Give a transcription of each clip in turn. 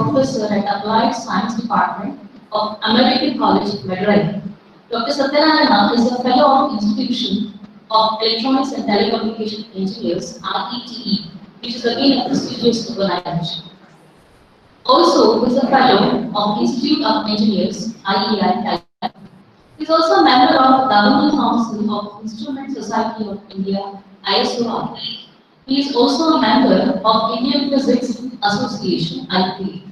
Professor at Applied Science Department of American College, Madurai. Dr. Satyanarayana is a Fellow of Institution of Electronics and Telecommunication Engineers, IEEE, which is again a prestigious organization. Also, he is a Fellow of Institute of Engineers, IEEE. He is also a member of the Government Council of Instrument Society of India, ISO. He is also a member of Indian Physics Association, IEEE.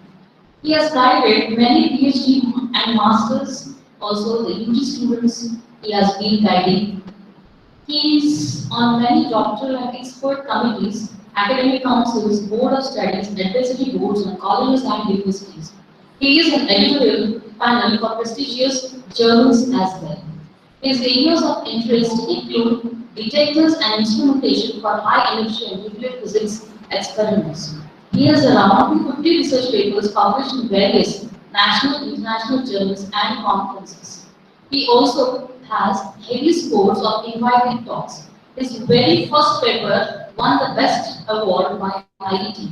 He has guided many PhD and masters, also the UG students he has been guiding. He is on many doctoral and expert committees, academic councils, board of studies, advisory boards, and colleges and universities. He is an editorial panel for prestigious journals as well. His areas of interest include detectors and instrumentation for high energy and nuclear physics experiments. He has around 250 research papers published in various national and international journals and conferences. He also has heavy scores of invited talks. His very first paper won the Best Award by IEEE.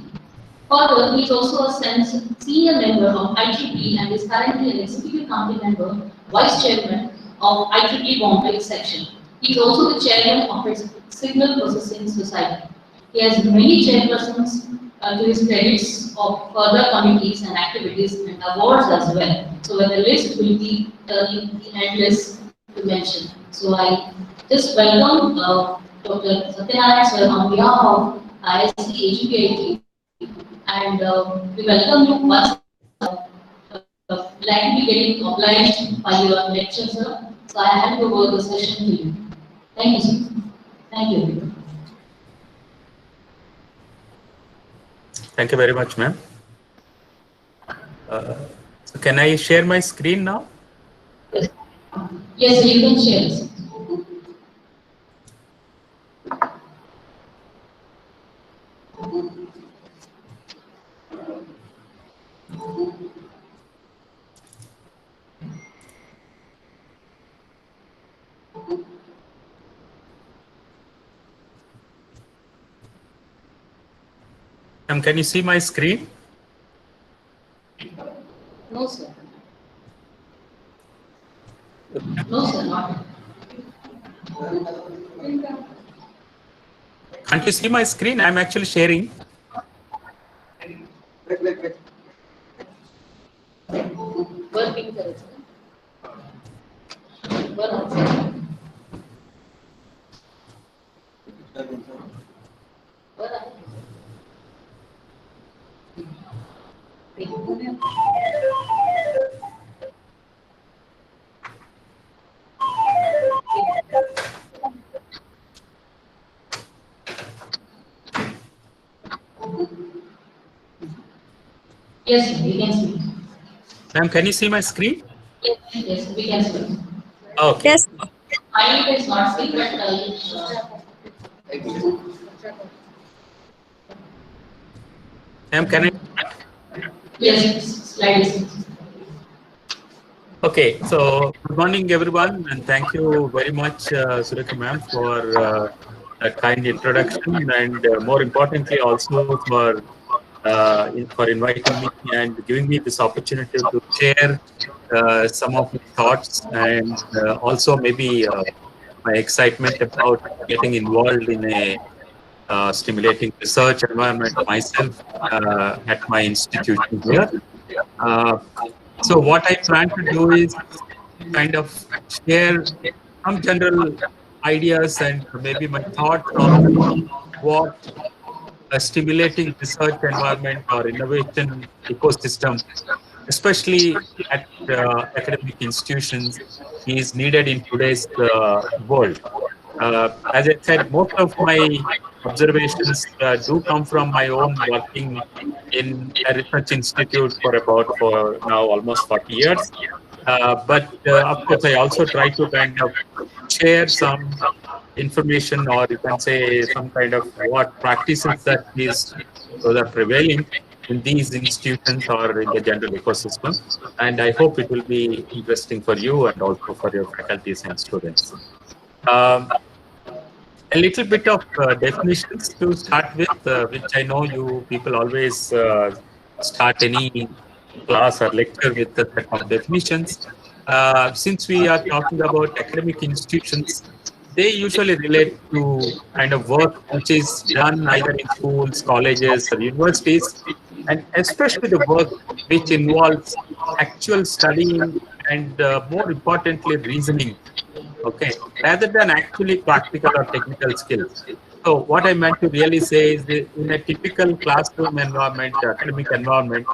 Further, he is also a senior member of IEEE and is currently an executive committee member, vice chairman of IEEE Bombay section. He is also the chairman of its Signal Processing Society. He has many chairpersons to his credits of further committees and activities and awards as well. So the list will be endless to mention. So I just welcome Dr. Satyanarayana sir on behalf of ISC AGPIT, and we welcome you once. Like to be getting obliged by your lecture, sir. So I hand over the session to you. Thank you, sir. Thank you. Thank you very much, ma'am. So can I share my screen now? Yes, yes, you can share it. Can you see my screen? No, sir. No, sir, not. Can't you see my screen? I'm actually sharing. Working, sir. Yes, we can see. Ma'am, can you see my screen? Yes, yes, we can see. Okay. Yes. I is not see, but Ma'am, can I? yes, slide is. Okay, so good morning, everyone, and thank you very much, Surekha ma'am, for a kind introduction, and more importantly, also for inviting me and giving me this opportunity to share some of my thoughts and also maybe my excitement about getting involved in a stimulating research environment myself at my institution here. So what I plan to do is kind of share some general ideas and maybe my thoughts on what a stimulating research environment or innovation ecosystem, especially at academic institutions, is needed in today's world. As I said, most of my observations do come from my own working in a research institute for now almost 40 years. But of course, I also try to kind of share some information, or you can say some kind of what practices that are prevailing in these institutions or in the general ecosystem. And I hope it will be interesting for you and also for your faculties and students. A little bit of definitions to start with, which I know you people always start any class or lecture with a set of definitions. Since we are talking about academic institutions, they usually relate to kind of work which is done either in schools, colleges, or universities, and especially the work which involves actual studying and more importantly, reasoning, okay, rather than actually practical or technical skills. So what I meant to really say is that in a typical classroom environment, academic environment,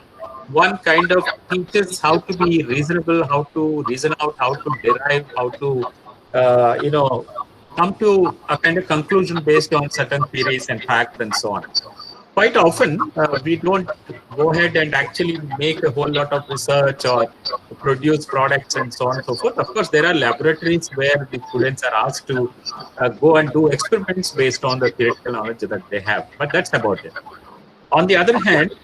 one kind of teaches how to be reasonable, how to reason out, how to derive, how to, come to a kind of conclusion based on certain theories and facts and so on. Quite often, we don't go ahead and actually make a whole lot of research or produce products and so on and so forth. Of course, there are laboratories where the students are asked to go and do experiments based on the theoretical knowledge that they have, but that's about it. On the other hand,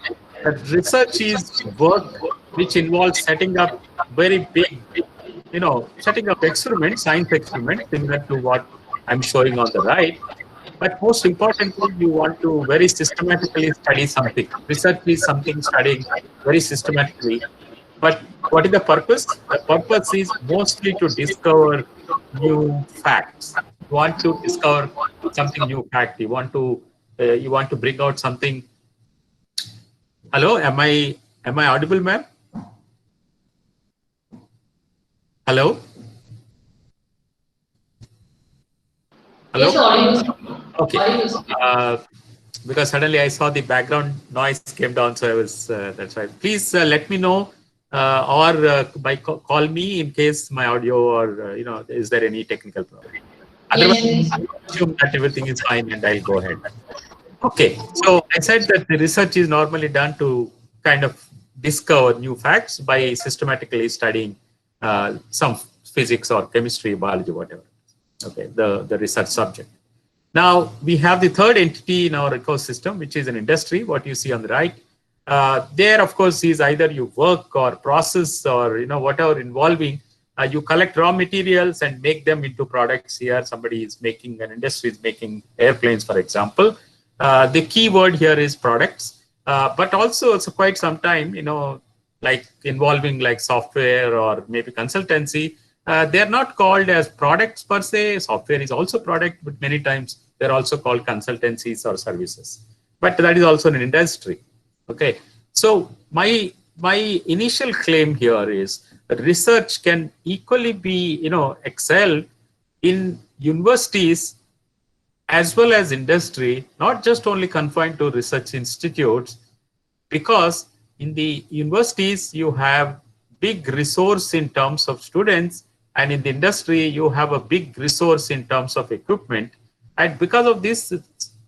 research is work which involves setting up very big, setting up experiments, science experiments, similar to what I'm showing on the right. But most importantly, you want to very systematically study something. Research is something studying very systematically. But what is the purpose? The purpose is mostly to discover new facts. You want to discover something new fact. You want to bring out something. Hello, am I audible, ma'am? Hello. Hello. Yes, audible. Okay. Audible. Because suddenly I saw the background noise came down, so I was that's why. Please let me know or call me in case my audio or is there any technical problem. Otherwise, Yes, I assume that everything is fine and I'll go ahead. Okay, so I said that the research is normally done to kind of discover new facts by systematically studying some physics or chemistry, biology, whatever. Okay, the research subject. Now we have the third entity in our ecosystem, which is an industry, what you see on the right. There, of course, is either you work or process or whatever involving. You collect raw materials and make them into products. Here, somebody is making, an industry is making airplanes, for example. The key word here is products, but also it's quite some time, like involving like software or maybe consultancy. They are not called as products per se. Software is also product, but many times they're also called consultancies or services. But that is also an industry. Okay, so my initial claim here is that research can equally be excelled in universities as well as industry, not just only confined to research institutes, because in the universities you have big resource in terms of students, and in the industry you have a big resource in terms of equipment. And because of this,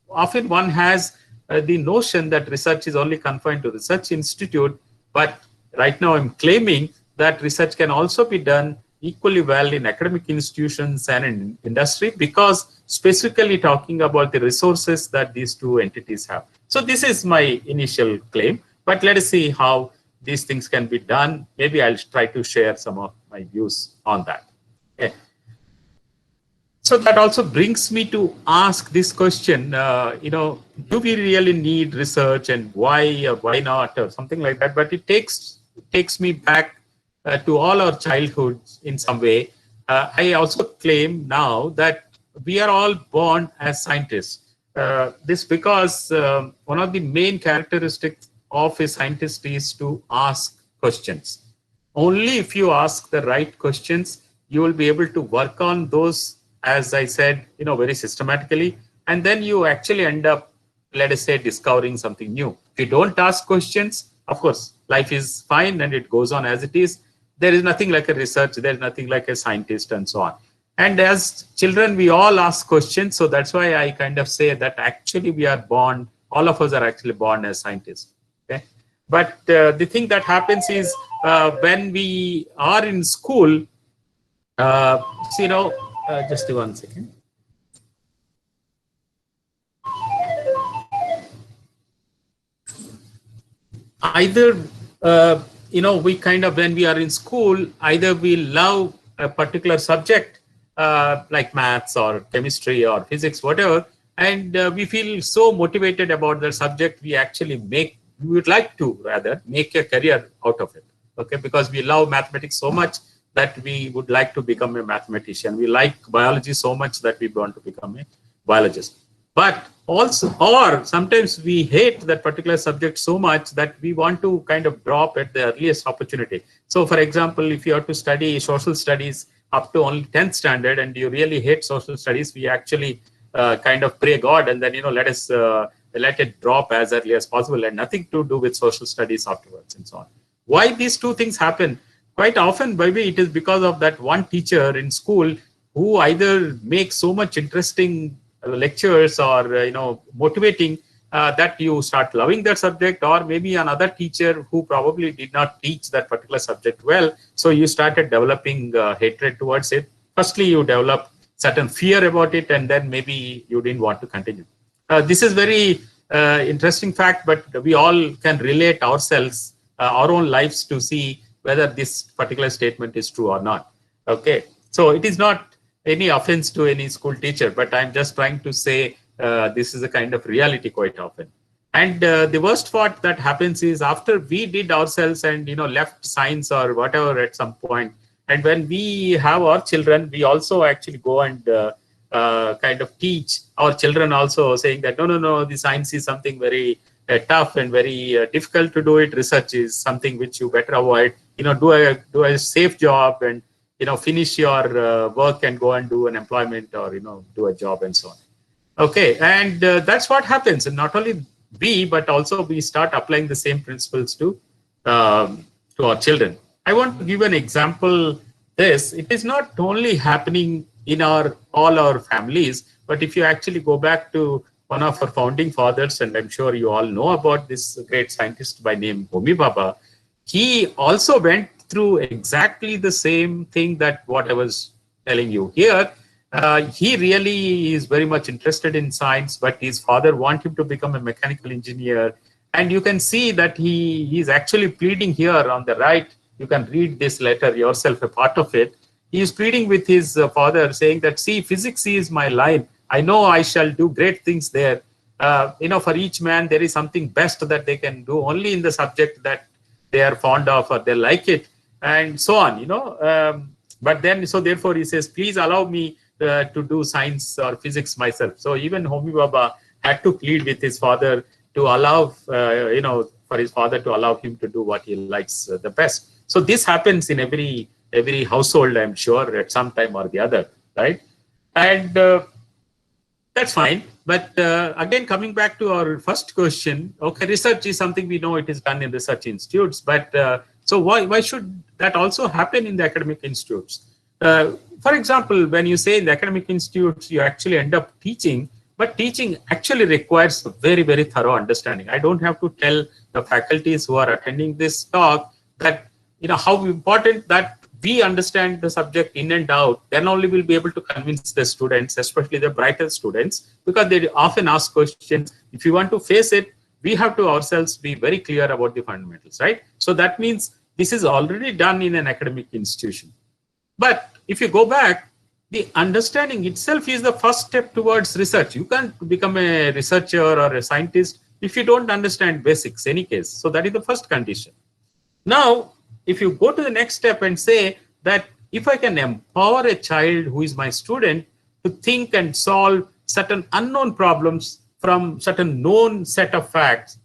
often one has the notion that research is only confined to research institute, but right now I'm claiming that research can also be done equally well in academic institutions and in industry, because specifically talking about the resources that these two entities have. So this is my initial claim, but let us see how these things can be done. Maybe I'll try to share some of my views on that. Okay. So that also brings me to ask this question, do we really need research, and why or why not, or something like that? But it takes me back to all our childhoods in some way. I also claim now that we are all born as scientists. This because one of the main characteristics of a scientist is to ask questions. Only if you ask the right questions, you will be able to work on those, as I said, very systematically, and then you actually end up, let us say, discovering something new. If you don't ask questions, of course, life is fine and it goes on as it is. There is nothing like a research, there's nothing like a scientist, and so on. And as children, we all ask questions. So that's why I kind of say that actually we are born, all of us are actually born as scientists. Okay. But the thing that happens is when we are in school, just 1 second. Either, we kind of, when we are in school, either we love a particular subject like maths or chemistry or physics, whatever, and we feel so motivated about the subject, we actually make we would like to rather make a career out of it. Okay, because we love mathematics so much that we would like to become a mathematician. We like biology so much that we want to become a biologist. But also, or sometimes we hate that particular subject so much that we want to kind of drop at the earliest opportunity. So for example, if you have to study social studies up to only 10th standard and you really hate social studies, we actually kind of pray God and then, let us let it drop as early as possible and nothing to do with social studies afterwards and so on. Why these two things happen? Quite often, maybe it is because of that one teacher in school who either makes so much interesting lectures or motivating that you start loving that subject, or maybe another teacher who probably did not teach that particular subject well, so you started developing hatred towards it. Firstly, you develop certain fear about it, and then maybe you didn't want to continue. This is very interesting fact, but we all can relate ourselves, our own lives, to see whether this particular statement is true or not. Okay, so it is not any offense to any school teacher, but I'm just trying to say this is a kind of reality quite often. And the worst part that happens is after we did ourselves and left science or whatever at some point, and when we have our children, we also actually go and kind of teach our children also, saying that no, the science is something very tough and very difficult to do it. Research is something which you better avoid. Do a safe job and finish your work and go and do an employment or do a job and so on. Okay, and that's what happens. And not only we, but also we start applying the same principles to our children. I want to give an example. It is not only happening in all our families, but if you actually go back to one of our founding fathers, and I'm sure you all know about this great scientist by name Homi Bhabha, he also went through exactly the same thing that what I was telling you here. He really is very much interested in science, but his father wanted him to become a mechanical engineer. And you can see that he is actually pleading here on the right. You can read this letter yourself, a part of it. He is pleading with his father, saying that, see, physics is my line. I know I shall do great things there. For each man, there is something best that they can do only in the subject that they are fond of or they like it, and so on, but then, so therefore he says, please allow me to do science or physics myself. So even Homi Bhabha had to plead with his father to allow, for his father to allow him to do what he likes the best. So this happens in every household, I'm sure, at some time or the other, right? And that's fine. But again, coming back to our first question, okay, research is something we know it is done in research institutes, but so why should that also happen in the academic institutes? For example, when you say in the academic institutes, you actually end up teaching, but teaching actually requires a very, very thorough understanding. I don't have to tell the faculties who are attending this talk that, how important that we understand the subject in and out. Then only we'll be able to convince the students, especially the brighter students, because they often ask questions. If you want to face it, we have to ourselves be very clear about the fundamentals, right? So that means this is already done in an academic institution. But if you go back, the understanding itself is the first step towards research. You can't become a researcher or a scientist if you don't understand basics, any case. So that is the first condition. Now, if you go to the next step and say that if I can empower a child who is my student to think and solve certain unknown problems from certain known set of facts,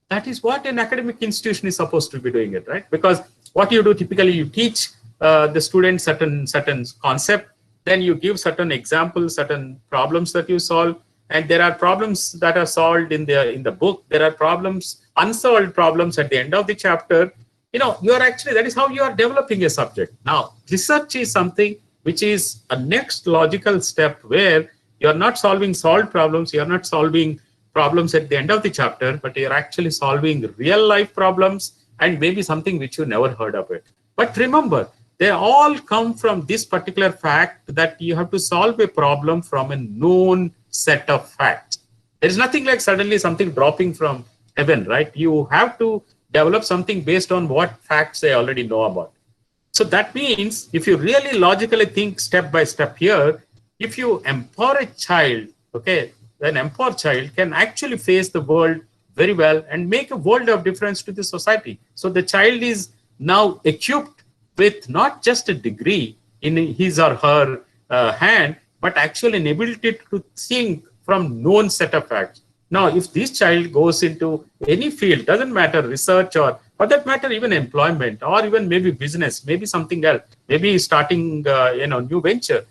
that is what an academic institution is supposed to be doing it, right? Because what you do typically, you teach the students certain concept, then you give certain examples, certain problems that you solve, and there are problems that are solved in the book. There are problems, unsolved problems at the end of the chapter. You are actually, that is how you are developing a subject. Now, research is something which is a next logical step where you are not solving solved problems, you are not solving problems at the end of the chapter, but you are actually solving real life problems and maybe something which you never heard of it. But remember, they all come from this particular fact that you have to solve a problem from a known set of facts. There is nothing like suddenly something dropping from heaven, right? You have to develop something based on what facts they already know about. So that means if you really logically think step by step here, if you empower a child, okay, an empowered child can actually face the world very well and make a world of difference to the society. So the child is now equipped with not just a degree in his or her hand, but actually an ability to think from known set of facts. Now, if this child goes into any field, doesn't matter research or for that matter, even employment or even maybe business, maybe something else, maybe starting new venture,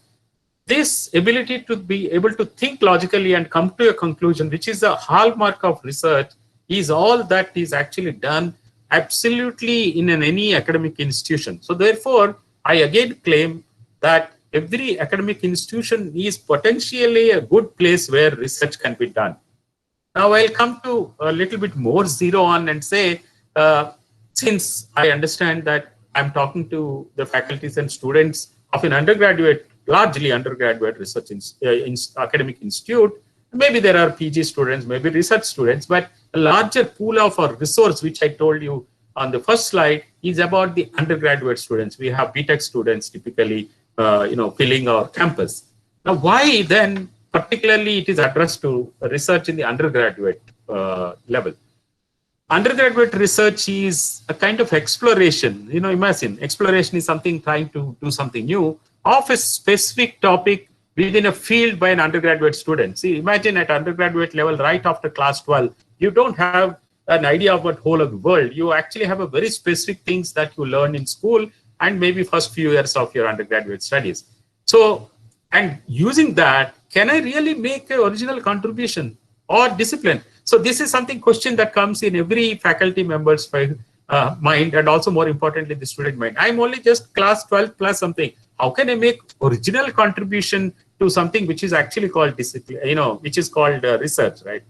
this ability to be able to think logically and come to a conclusion, which is a hallmark of research, is all that is actually done absolutely in any academic institution. So therefore, I again claim that every academic institution is potentially a good place where research can be done. Now I'll come to a little bit more zero on and say, since I understand that I'm talking to the faculties and students of an undergraduate, largely undergraduate research academic institute, maybe there are PG students, maybe research students, but a larger pool of our resource, which I told you on the first slide, is about the undergraduate students. We have BTech students typically, filling our campus. Now, why then, particularly, it is addressed to research in the undergraduate level? Undergraduate research is a kind of exploration. Imagine exploration is something trying to do something new of a specific topic within a field by an undergraduate student. See, imagine at undergraduate level, right after class 12, you don't have an idea about whole of the world. You actually have a very specific things that you learn in school and maybe first few years of your undergraduate studies. So, and using that, can I really make an original contribution or discipline? So this is something question that comes in every faculty member's mind, and also more importantly, the student mind. I'm only just class 12 plus something. How can I make original contribution to something which is actually called discipline, which is called research, right?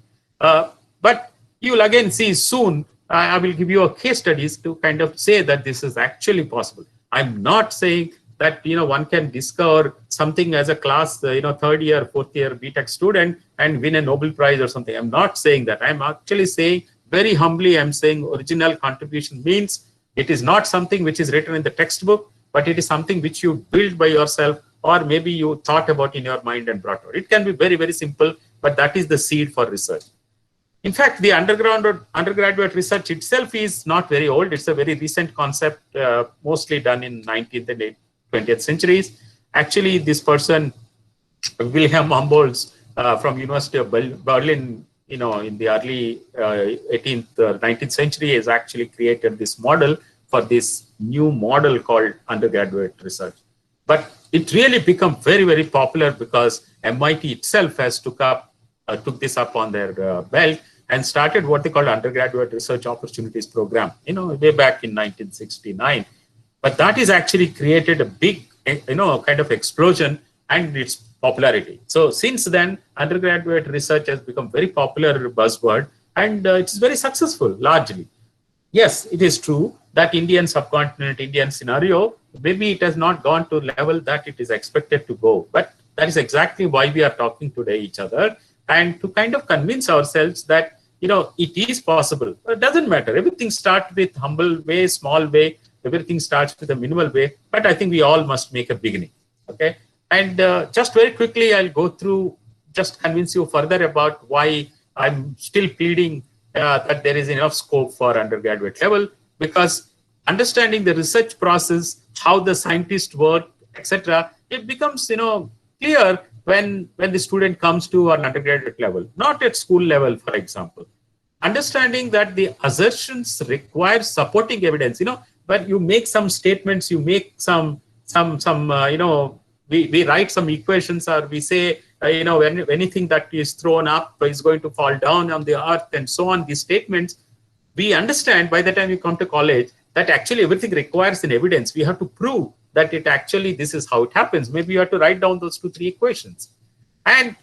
But you will again see soon, I will give you a case studies to kind of say that this is actually possible. I'm not saying that, one can discover something as a class, third year, fourth year BTech student and win a Nobel Prize or something. I'm not saying that. I'm actually saying very humbly, I'm saying original contribution means it is not something which is written in the textbook, but it is something which you build by yourself, or maybe you thought about in your mind and brought out. It can be very, very simple, but that is the seed for research. In fact, the undergraduate research itself is not very old. It's a very recent concept, mostly done in 19th and 20th centuries. Actually, this person, Wilhelm Humboldt from University of Berlin, in the early 19th century, has actually created this model for this new model called undergraduate research. But it really become very, very popular because MIT itself has took this up on their belt and started what they call undergraduate research opportunities program, way back in 1969. But that is actually created a big, kind of explosion and its popularity. So since then, undergraduate research has become very popular buzzword, and it's very successful largely. Yes, it is true that Indian subcontinent, Indian scenario, maybe it has not gone to level that it is expected to go. But that is exactly why we are talking today each other, and to kind of convince ourselves that, it is possible. It doesn't matter. Everything starts with humble way, small way. Everything starts with a minimal way. But I think we all must make a beginning. Okay. And just very quickly, I'll go through, just convince you further about why I'm still pleading that there is enough scope for undergraduate level, because understanding the research process, how the scientists work, etc., it becomes, clear when the student comes to an undergraduate level, not at school level, for example. Understanding that the assertions require supporting evidence, when you make some statements, you make some we write some equations, or we say, when anything that is thrown up is going to fall down on the earth and so on, these statements, we understand by the time you come to college that actually everything requires an evidence. We have to prove that it actually, this is how it happens. Maybe you have to write down those 2-3 equations. And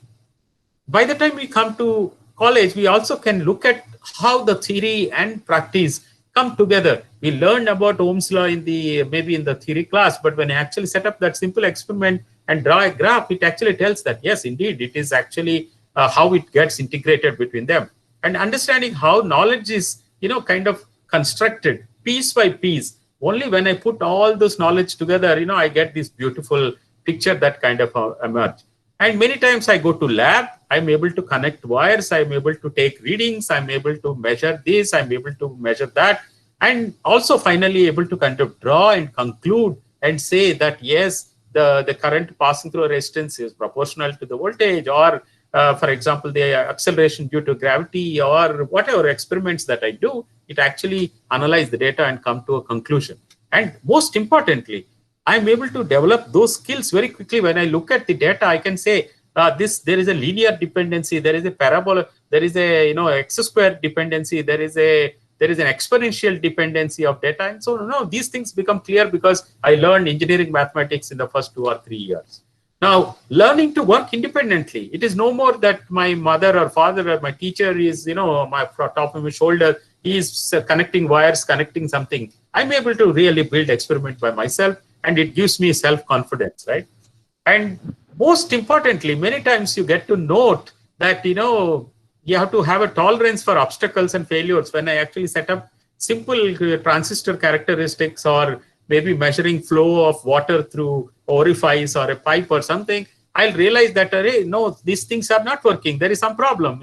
by the time we come to college, we also can look at how the theory and practice come together. We learned about Ohm's law maybe in the theory class, but when I actually set up that simple experiment and draw a graph, it actually tells that, yes, indeed, it is actually how it gets integrated between them. And understanding how knowledge is, kind of constructed piece by piece. Only when I put all this knowledge together, I get this beautiful picture that kind of emerge. And many times I go to lab I'm able to connect wires, I'm able to take readings, I'm able to measure this, I'm able to measure that, and also finally able to kind of draw and conclude and say that yes, the current passing through a resistance is proportional to the voltage, or for example, the acceleration due to gravity, or whatever experiments that I do, it actually analyze the data and come to a conclusion. And most importantly, I'm able to develop those skills very quickly. When I look at the data, I can say there is a linear dependency, there is a parabola, there is a x square dependency, there is an exponential dependency of data, and so these things become clear because I learned engineering mathematics in the first 2 or 3 years. Now, learning to work independently, it is no more that my mother or father or my teacher is, my top of my shoulder, he is connecting wires, connecting something. I'm able to really build experiment by myself, and it gives me self-confidence, right? And most importantly, many times you get to note that, you have to have a tolerance for obstacles and failures. When I actually set up simple transistor characteristics, or maybe measuring flow of water through orifice or a pipe or something, I'll realize that, no, these things are not working. There is some problem.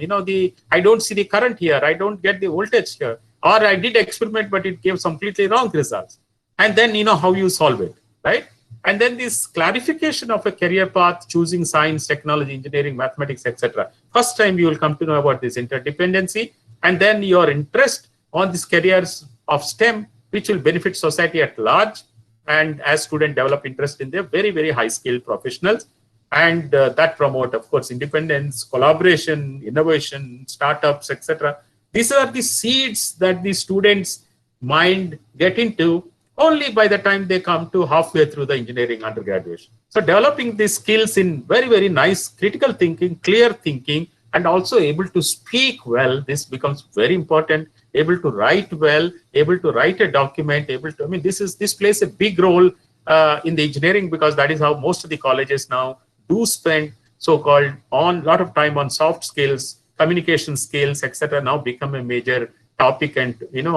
I don't see the current here. I don't get the voltage here. Or I did experiment, but it gave completely wrong results. And then, how you solve it, right? And then this clarification of a career path, choosing science, technology, engineering, mathematics, etc. First time you will come to know about this interdependency, and then your interest on these careers of STEM, which will benefit society at large. And as students develop interest in their very, very high skilled professionals, and that promote, of course, independence, collaboration, innovation, startups, etc. These are the seeds that the students' mind get into only by the time they come to halfway through the engineering undergraduate. So developing these skills in very, very nice critical thinking, clear thinking, and also able to speak well, this becomes very important. Able to write well, able to write a document, this plays a big role in the engineering, because that is how most of the colleges now do spend so-called on a lot of time on soft skills, communication skills, etc. now become a major topic, and in the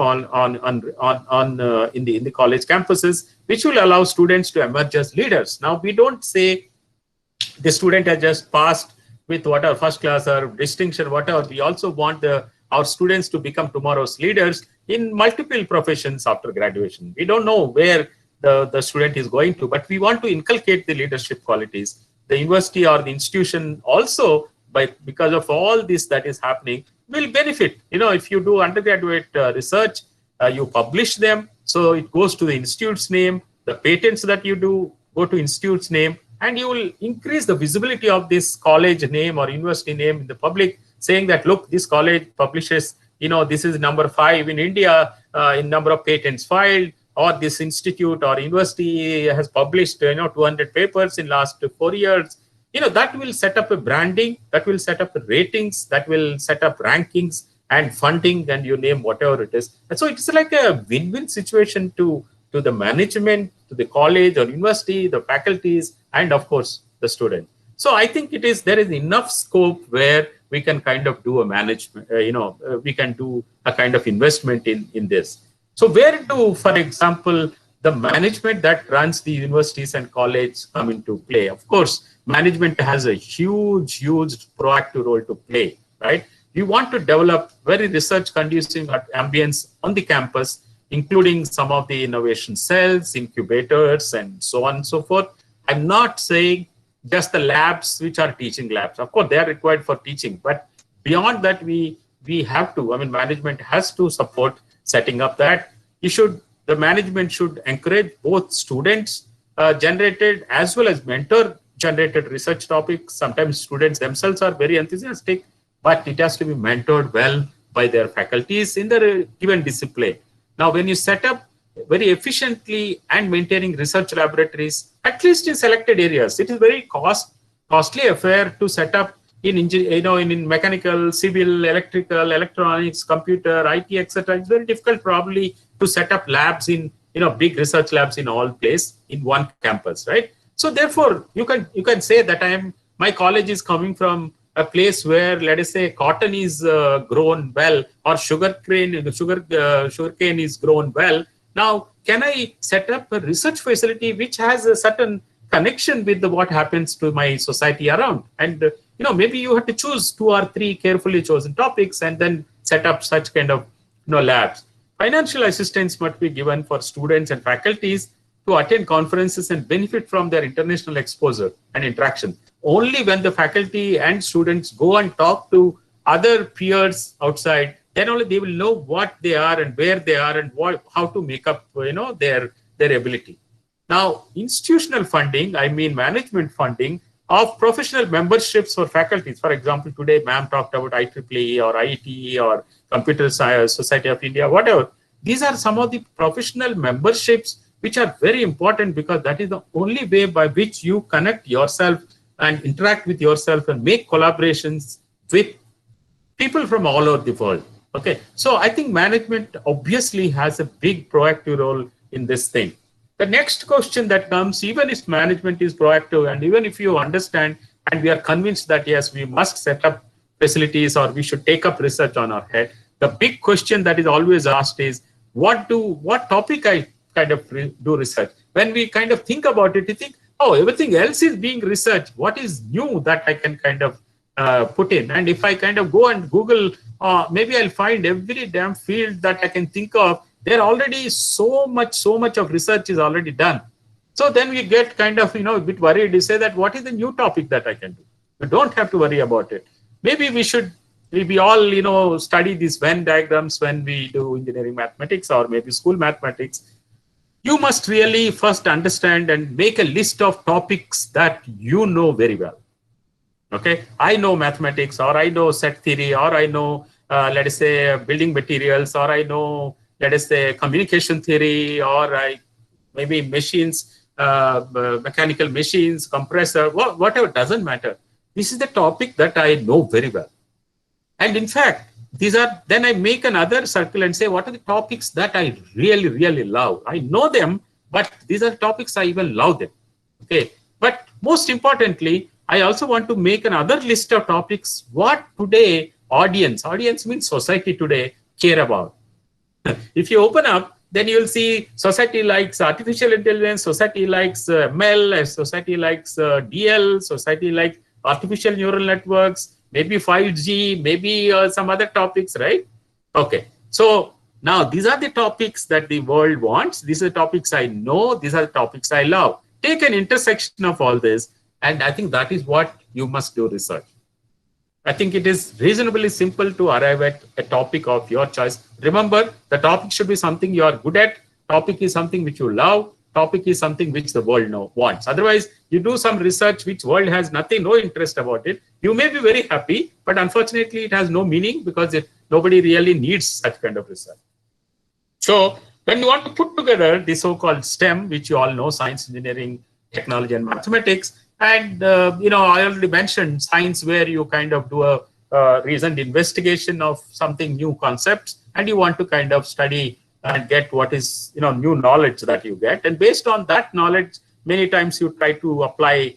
college campuses, which will allow students to emerge as leaders. Now, we don't say the student has just passed with whatever first class or distinction, whatever. We also want our students to become tomorrow's leaders in multiple professions after graduation. We don't know where the student is going to, but we want to inculcate the leadership qualities. The university or the institution also, because of all this that is happening, will benefit. If you do undergraduate research, you publish them, so it goes to the institute's name. The patents that you do go to institute's name, and you will increase the visibility of this college name or university name in the public, saying that, look, this college publishes, this is number 5 in India in number of patents filed, or this institute or university has published 200 papers in last 4 years. That will set up a branding, that will set up ratings, that will set up rankings and funding, and you name whatever it is. And so it's like a win-win situation to the management, to the college or university, the faculties, and of course the student. So I think there is enough scope where we can kind of do a management, we can do a kind of investment in this. So where do, for example, the management that runs the universities and colleges come into play? Of course, management has a huge proactive role to play, right? We want to develop very research conducive ambience on the campus, including some of the innovation cells, incubators, and so on and so forth. I'm not saying just the labs which are teaching labs. Of course, they are required for teaching, but beyond that, we have to, management has to support setting up that. The management should encourage both students generated as well as mentor generated research topics. Sometimes students themselves are very enthusiastic, but it has to be mentored well by their faculties in their given discipline. Now, when you set up very efficiently and maintaining research laboratories, at least in selected areas, it is very costly affair to set up in mechanical, civil, electrical, electronics, computer, IT, etc. It's very difficult probably to set up labs in big research labs in all places in one campus, right? So therefore, you can say that my college is coming from a place where, let us say, cotton is grown well, or sugarcane is grown well. Now, can I set up a research facility which has a certain connection with what happens to my society around? And maybe you have to choose 2 or 3 carefully chosen topics and then set up such kind of, labs. Financial assistance must be given for students and faculties to attend conferences and benefit from their international exposure and interaction. Only when the faculty and students go and talk to other peers outside, then only they will know what they are and where they are and how to make up, their ability. Now, institutional funding, I mean management funding of professional memberships for faculties. For example, today, ma'am talked about IEEE or IETE or Computer Science Society of India, whatever. These are some of the professional memberships which are very important, because that is the only way by which you connect yourself and interact with yourself and make collaborations with people from all over the world. Okay, so I think management obviously has a big proactive role in this thing. The next question that comes, even if management is proactive and even if you understand and we are convinced that yes, we must set up facilities or we should take up research on our head, the big question that is always asked is, what topic I kind of do research? When we kind of think about it, you think, oh, everything else is being researched. What is new that I can kind of put in? And if I kind of go and Google, maybe I'll find every damn field that I can think of. There already so much of research is already done. So then we get kind of, a bit worried to say that what is the new topic that I can do? You don't have to worry about it. Maybe we all, study these Venn diagrams when we do engineering mathematics or maybe school mathematics. You must really first understand and make a list of topics that you know very well. Okay, I know mathematics, or I know set theory, or I know, let us say, building materials, or I know, let us say, communication theory, or maybe machines, mechanical machines, compressor, whatever, doesn't matter. This is the topic that I know very well. And in fact, then I make another circle and say, what are the topics that I really, really love? I know them, but these are topics I even love them. Okay, but most importantly, I also want to make another list of topics what today audience means society today, care about. If you open up, then you will see society likes artificial intelligence, society likes ML, society likes DL, society likes artificial neural networks, maybe 5G, maybe some other topics, right? Okay, so now these are the topics that the world wants. These are the topics I know. These are the topics I love. Take an intersection of all this, and I think that is what you must do research. I think it is reasonably simple to arrive at a topic of your choice. Remember, the topic should be something you are good at. Topic is something which you love. Topic is something which the world wants. Otherwise, you do some research which world has no interest about it. You may be very happy, but unfortunately, it has no meaning because nobody really needs such kind of research. So when you want to put together the so-called STEM, which you all know, science, engineering, technology, and mathematics, and I already mentioned science, where you kind of do a reasoned investigation of something, new concepts, and you want to kind of study and get what is new knowledge that you get, and based on that knowledge, many times you try to apply,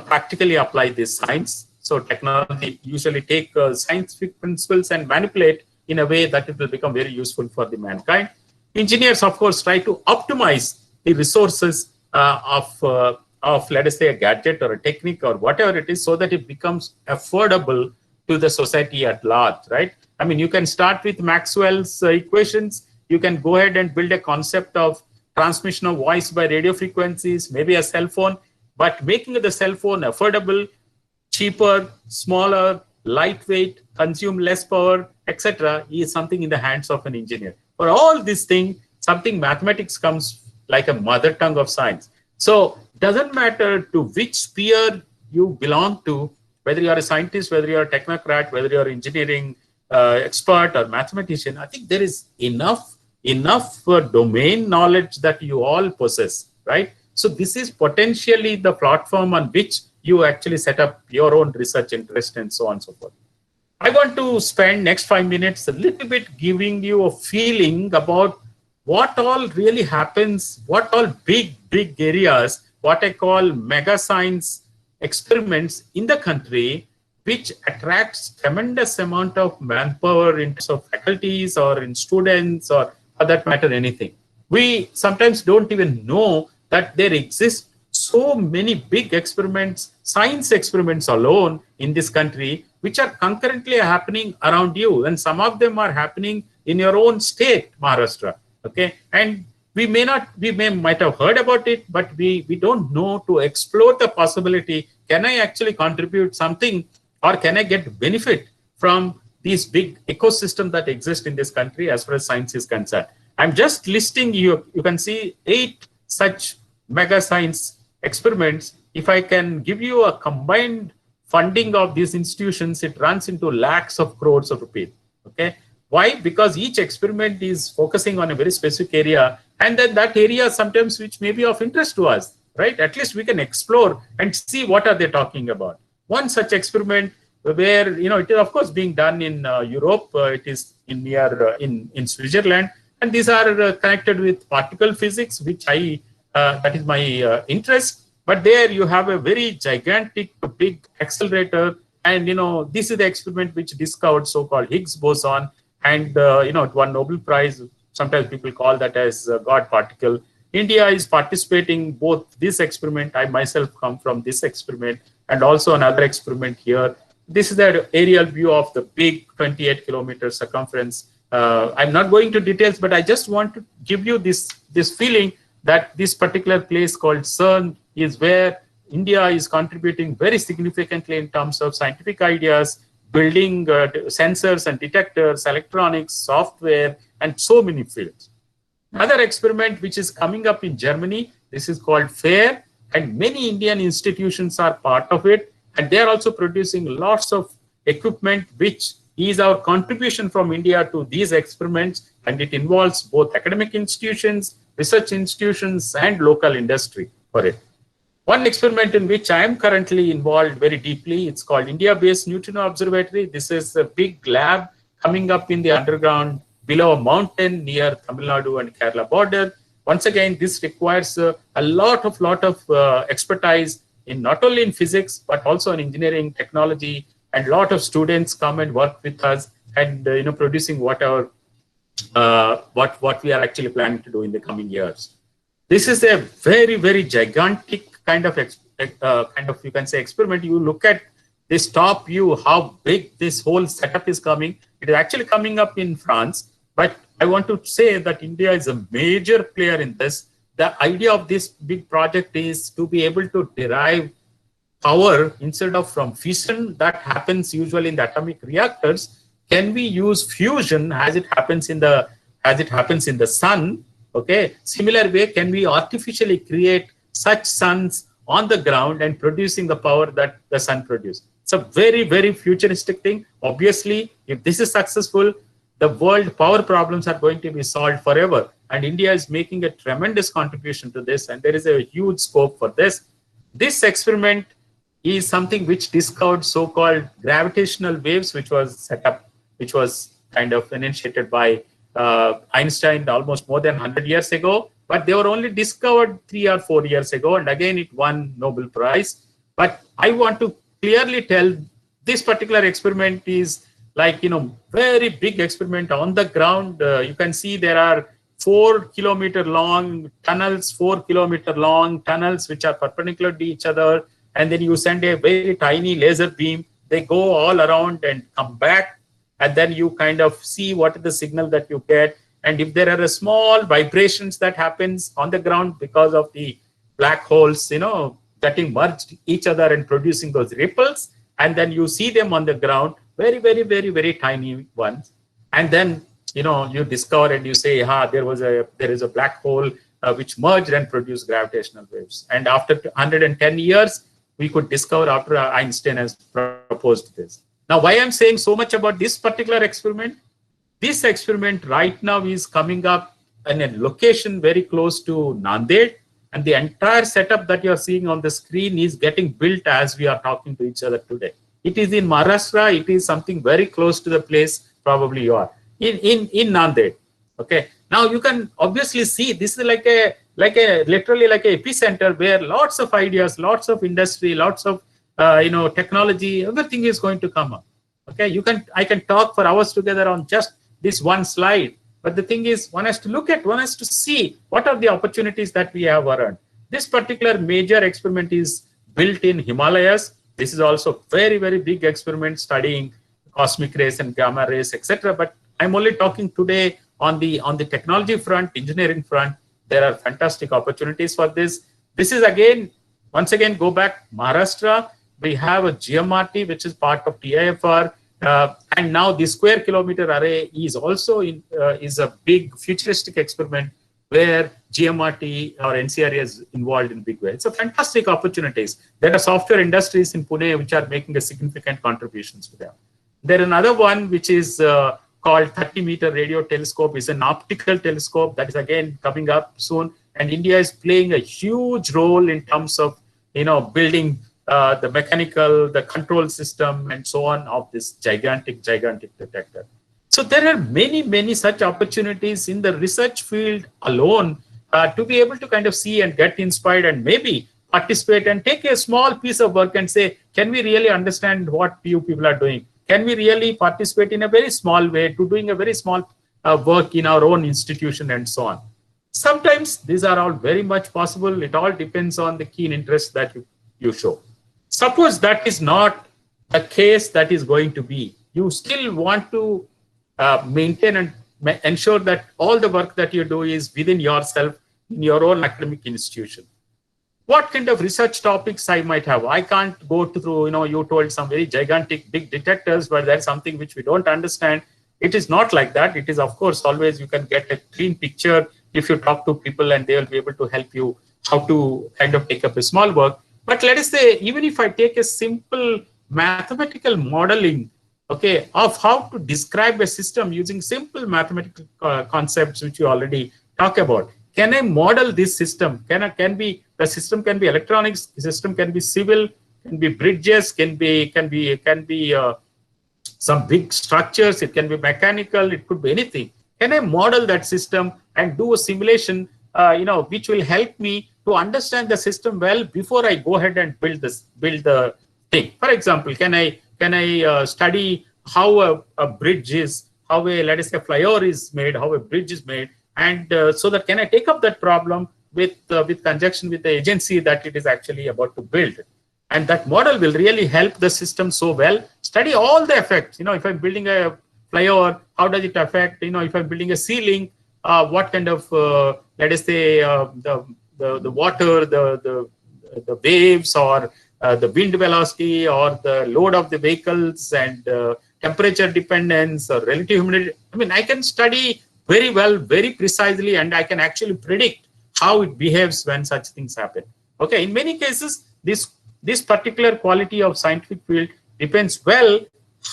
practically apply this science. So technology usually take scientific principles and manipulate in a way that it will become very useful for the mankind. Engineers, of course, try to optimize the resources of let us say a gadget or a technique or whatever it is, so that it becomes affordable to the society at large, right? I mean, you can start with Maxwell's equations. You can go ahead and build a concept of transmission of voice by radio frequencies, maybe a cell phone, but making the cell phone affordable, cheaper, smaller, lightweight, consume less power, etc., is something in the hands of an engineer. For all these things, something mathematics comes like a mother tongue of science. So it doesn't matter to which sphere you belong to, whether you are a scientist, whether you are a technocrat, whether you are engineering expert or mathematician. I think there is enough domain knowledge that you all possess, right? So this is potentially the platform on which you actually set up your own research interest and so on and so forth. I want to spend next 5 minutes a little bit giving you a feeling about what all really happens, what all big areas, what I call mega science experiments in the country, which attracts tremendous amount of manpower in terms of faculties or in students or for that matter anything. We sometimes don't even know that there exist so many big experiments, science experiments alone in this country, which are concurrently happening around you. And some of them are happening in your own state, Maharashtra. Okay. And we might have heard about it, but we don't know to explore the possibility. Can I actually contribute something, or can I get benefit from these big ecosystems that exist in this country as far as science is concerned? I'm just listing you can see 8 such mega science experiments. If I can give you a combined funding of these institutions, it runs into lakhs of crores of rupees. Okay. Why? Because each experiment is focusing on a very specific area, and then that area sometimes which may be of interest to us, right? At least we can explore and see what are they talking about. One such experiment where, it is of course being done in Europe, it is in in Switzerland, and these are connected with particle physics, which that is my interest. But there you have a very gigantic, big accelerator, and this is the experiment which discovered so-called Higgs boson, and it won Nobel Prize. Sometimes people call that as God particle. India is participating both this experiment. I myself come from this experiment, and also another experiment here. This is the aerial view of the big 28-kilometer circumference. I'm not going to details, but I just want to give you this feeling that this particular place called CERN is where India is contributing very significantly in terms of scientific ideas, building sensors and detectors, electronics, software, and so many fields. Another experiment which is coming up in Germany, this is called FAIR, and many Indian institutions are part of it, and they are also producing lots of equipment, which is our contribution from India to these experiments, and it involves both academic institutions, research institutions, and local industry for it. One experiment in which I am currently involved very deeply, it's called India-based Neutrino Observatory. This is a big lab coming up in the underground below a mountain near Tamil Nadu and Kerala border. Once again, this requires a lot of expertise in not only in physics, but also in engineering, technology, and a lot of students come and work with us, and producing whatever what we are actually planning to do in the coming years. This is a very, very gigantic kind of you can say experiment. You look at this top view, how big this whole setup is coming. It is actually coming up in France, but I want to say that India is a major player in this. The idea of this big project is to be able to derive power instead of from fission that happens usually in the atomic reactors. Can we use fusion as it happens in the sun? Okay. Similar way, can we artificially create such suns on the ground and producing the power that the sun produces? It's a very, very futuristic thing. Obviously, if this is successful, the world power problems are going to be solved forever. And India is making a tremendous contribution to this, and there is a huge scope for this. This experiment is something which discovered so-called gravitational waves, which was set up, which was kind of initiated by Einstein almost more than 100 years ago, but they were only discovered 3 or 4 years ago, and again it won Nobel Prize. But I want to clearly tell this particular experiment is like, very big experiment on the ground. You can see there are 4-kilometer long tunnels, 4-kilometer long tunnels which are perpendicular to each other, and then you send a very tiny laser beam. They go all around and come back, and then you kind of see what is the signal that you get. And if there are a small vibrations that happens on the ground because of the black holes, getting merged each other and producing those ripples, and then you see them on the ground, very, very, very, very tiny ones. And then, you discover and you say, there is a black hole which merged and produced gravitational waves. And after 110 years, we could discover after Einstein has proposed this. Now, why I'm saying so much about this particular experiment? This experiment right now is coming up in a location very close to Nanded, and the entire setup that you're seeing on the screen is getting built as we are talking to each other today. It is in Maharashtra. It is something very close to the place probably you are in Nanded. Okay. Now you can obviously see this is literally like a epicenter where lots of ideas, lots of industry, lots of technology, everything is going to come up. Okay. I can talk for hours together on just this one slide, but the thing is, one has to look at, one has to see what are the opportunities that we have around. This particular major experiment is built in Himalayas. This is also very, very big experiment studying cosmic rays and gamma rays, etc. But I'm only talking today on the technology front, engineering front. There are fantastic opportunities for this. This is again, once again, go back Maharashtra. We have a GMRT, which is part of TIFR. And now the square kilometer array is also is a big futuristic experiment where GMRT or NCRA is involved in a big way. It's a fantastic opportunities. There are software industries in Pune which are making a significant contributions to them. There is another one which is called 30-meter radio telescope. Is an optical telescope that is again coming up soon. And India is playing a huge role in terms of building the mechanical, the control system, and so on of this gigantic detector. So there are many such opportunities in the research field alone to be able to kind of see and get inspired and maybe participate and take a small piece of work and say, can we really understand what you people are doing? Can we really participate in a very small way to doing a very small work in our own institution and so on? Sometimes these are all very much possible. It all depends on the keen interest that you show. Suppose that is not a case that is going to be. You still want to maintain and ensure that all the work that you do is within yourself, in your own academic institution. What kind of research topics I might have? I can't go through, you told some very gigantic big detectors, but there's something which we don't understand. It is not like that. It is, of course, always you can get a clean picture if you talk to people and they will be able to help you how to kind of take up a small work. But let us say, even if I take a simple mathematical modeling, okay, of how to describe a system using simple mathematical concepts, which you already talk about, can I model this system? The system can be electronics, the system can be civil, can be bridges, can be some big structures, it can be mechanical, it could be anything. Can I model that system and do a simulation, which will help me to understand the system well before I go ahead and build the thing? For example, can I study how a bridge is, how let us say flyover is made, how a bridge is made, and so that can I take up that problem with conjunction with the agency that it is actually about to build. And that model will really help the system so well. Study all the effects. If I'm building a flyover, how does it affect? If I'm building a ceiling, what kind of let us say the water, the waves, or the wind velocity, or the load of the vehicles, and temperature dependence, or relative humidity. I can study very well, very precisely, and I can actually predict how it behaves when such things happen. Okay, in many cases, this particular quality of scientific field depends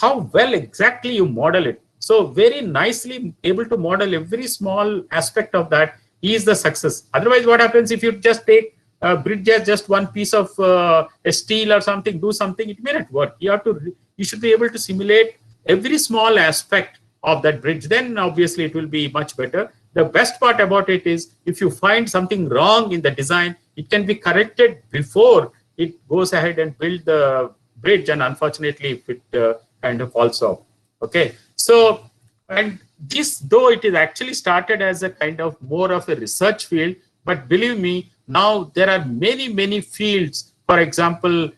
how well exactly you model it. So very nicely able to model every small aspect of that is the success. Otherwise, what happens if you just take a bridge as just one piece of a steel or something, do something, it may not work. You should be able to simulate every small aspect of that bridge. Then obviously it will be much better. The best part about it is if you find something wrong in the design, it can be corrected before it goes ahead and build the bridge, and unfortunately if it kind of falls off. Okay, so, and this, though it is actually started as a kind of more of a research field, but believe me, now there are many fields. For example,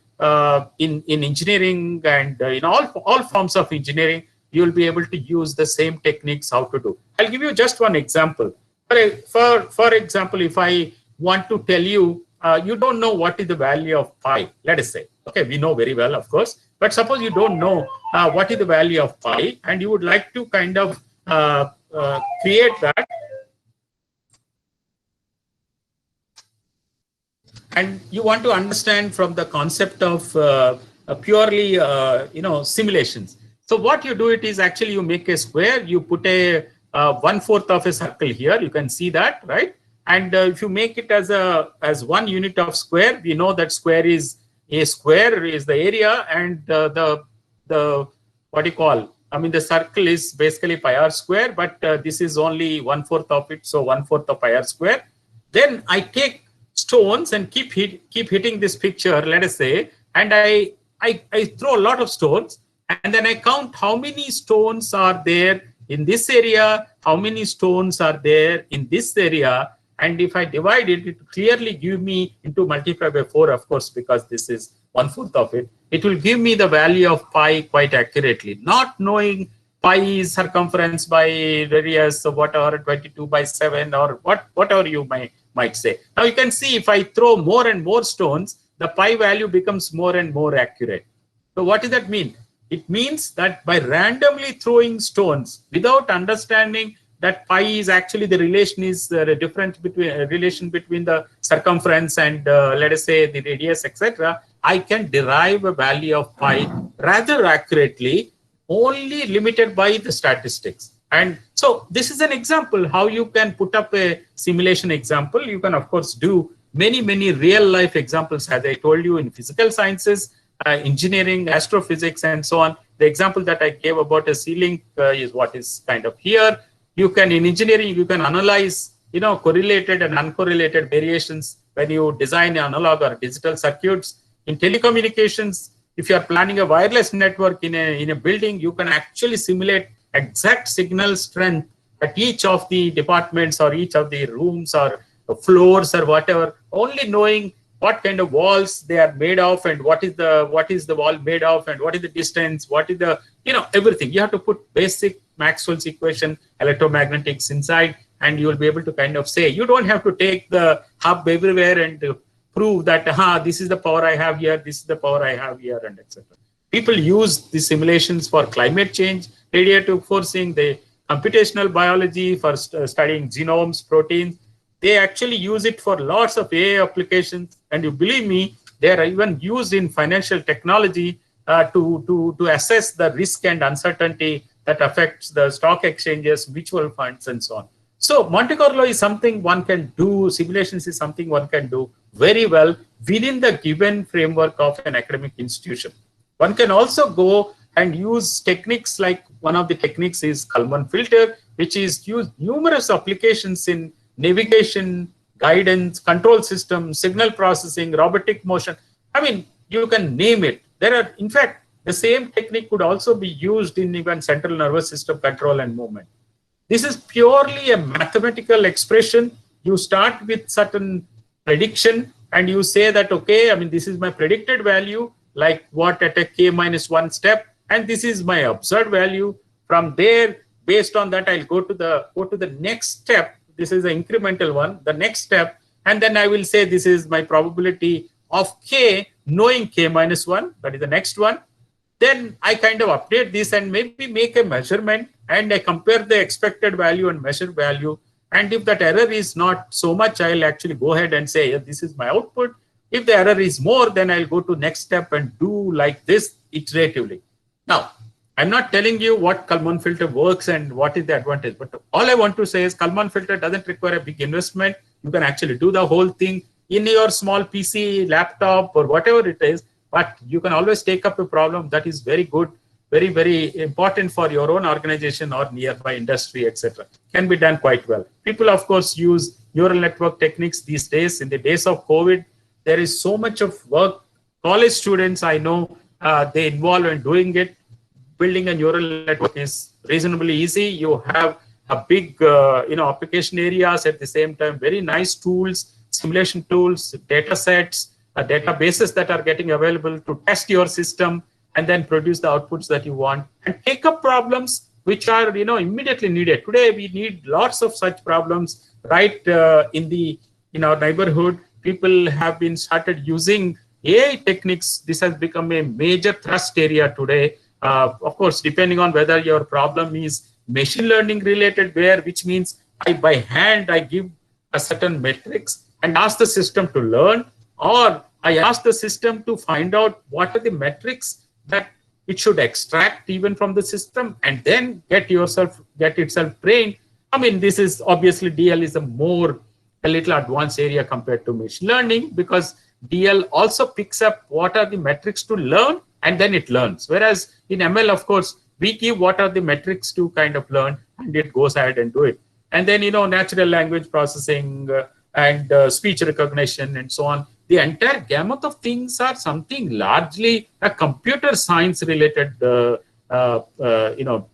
in engineering and in all forms of engineering, you will be able to use the same techniques how to do. I'll give you just one example. For example, if I want to tell you, you don't know what is the value of pi, let us say. Okay, we know very well, of course, but suppose you don't know what is the value of pi, and you would like to kind of create that, and you want to understand from the concept of purely simulations. So what you do it is actually you make a square, you put a 1/4 of a circle here, you can see that, right? And if you make it as 1 unit of square, we know that square is the area, and the what do you call? The circle is basically pi r square, but this is only 1/4 of it, so 1/4 of pi r square. Then I take stones and keep hitting this picture, let us say, and I throw a lot of stones, and then I count how many stones are there in this area, how many stones are there in this area, And if I divide it, it will clearly give me into multiply by 4, of course, because this is 1/4 of it. It will give me the value of pi quite accurately, not knowing pi is circumference by radius, so whatever, 22 by 7 or whatever you might say. Now you can see if I throw more and more stones, the pi value becomes more and more accurate. So what does that mean? It means that by randomly throwing stones without understanding that pi is actually the relation is the difference between relation between the circumference and let us say the radius, etc., I can derive a value of pi rather accurately, only limited by the statistics. And so this is an example how you can put up a simulation example. You can of course do many real life examples, as I told you, in physical sciences, engineering, astrophysics, and so on. The example that I gave about a ceiling is what is kind of here. You can, in engineering, you can analyze, correlated and uncorrelated variations when you design analog or digital circuits. In telecommunications, if you are planning a wireless network in a building, you can actually simulate exact signal strength at each of the departments or each of the rooms or floors or whatever, only knowing what kind of walls they are made of and what is the wall made of and what is the distance, what is the, everything. You have to put basic Maxwell's equation, electromagnetics inside, and you will be able to kind of say, you don't have to take the hub everywhere and prove that, this is the power I have here, this is the power I have here, and etc. People use the simulations for climate change, radiative forcing, the computational biology for studying genomes, proteins. They actually use it for lots of AI applications, and you believe me, they are even used in financial technology to assess the risk and uncertainty that affects the stock exchanges, mutual funds, and so on. So Monte Carlo is something one can do, simulations is something one can do very well within the given framework of an academic institution. One can also go and use techniques like, one of the techniques is Kalman filter, which is used numerous applications in navigation, guidance, control system, signal processing, robotic motion. I mean, you can name it. There are, in fact, the same technique could also be used in even central nervous system control and movement. This is purely a mathematical expression. You start with certain prediction and you say that, okay, I mean, this is my predicted value, like what at a k-1 step, and this is my observed value. From there, based on that, I'll go to the next step. This is an incremental one, the next step, and then I will say this is my probability of k, knowing k-1, that is the next one. Then I kind of update this and maybe make a measurement, and I compare the expected value and measured value. And if that error is not so much, I'll actually go ahead and say, this is my output. If the error is more, then I'll go to next step and do like this iteratively. Now, I'm not telling you what Kalman filter works and what is the advantage, but all I want to say is Kalman filter doesn't require a big investment. You can actually do the whole thing in your small PC, laptop, or whatever it is, but you can always take up a problem that is very good, very important for your own organization or nearby industry, etc. Can be done quite well. People, of course, use neural network techniques these days. In the days of COVID, there is so much of work. College students, I know, they involve in doing it. Building a neural network is reasonably easy. You have a big, application areas at the same time, very nice tools, simulation tools, data sets, databases that are getting available to test your system and then produce the outputs that you want and take up problems which are, immediately needed. Today, we need lots of such problems right in our neighborhood. People have been started using AI techniques. This has become a major thrust area today. Of course, depending on whether your problem is machine learning related, which means by hand, I give a certain metrics and ask the system to learn, or I ask the system to find out what are the metrics that it should extract even from the system and then get itself trained. I mean, this is obviously DL is a little advanced area compared to machine learning, because DL also picks up what are the metrics to learn and then it learns. Whereas in ML, of course, we give what are the metrics to kind of learn and it goes ahead and do it. And then, natural language processing and speech recognition and so on. The entire gamut of things are something largely a computer science related,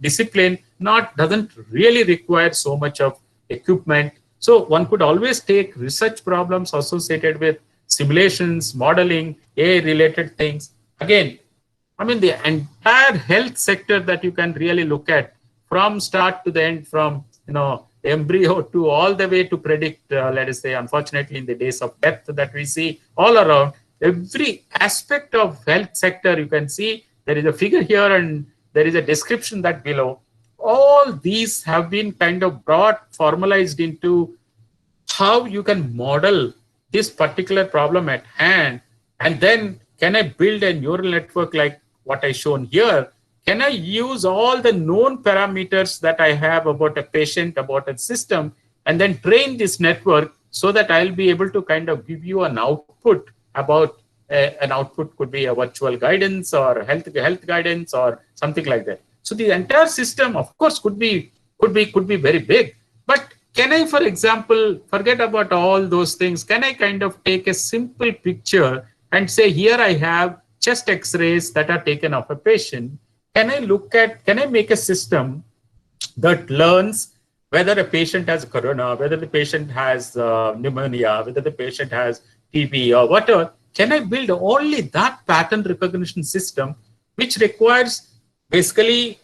discipline, doesn't really require so much of equipment. So one could always take research problems associated with simulations, modeling, AI-related things. Again, I mean, the entire health sector that you can really look at from start to the end, from embryo to all the way to predict, let us say, unfortunately, in the days of death that we see all around, every aspect of health sector, you can see there is a figure here and there is a description that below. All these have been kind of brought, formalized into how you can model this particular problem at hand, and then can I build a neural network like what I shown here? Can I use all the known parameters that I have about a patient, about a system, and then train this network so that I'll be able to kind of give you an output about an output could be a virtual guidance or health guidance or something like that. So the entire system, of course, could be very big, but can I, for example, forget about all those things? Can I kind of take a simple picture and say, here I have chest x-rays that are taken of a patient? Can I make a system that learns whether a patient has corona, whether the patient has pneumonia, whether the patient has TB or whatever? Can I build only that pattern recognition system, which requires basically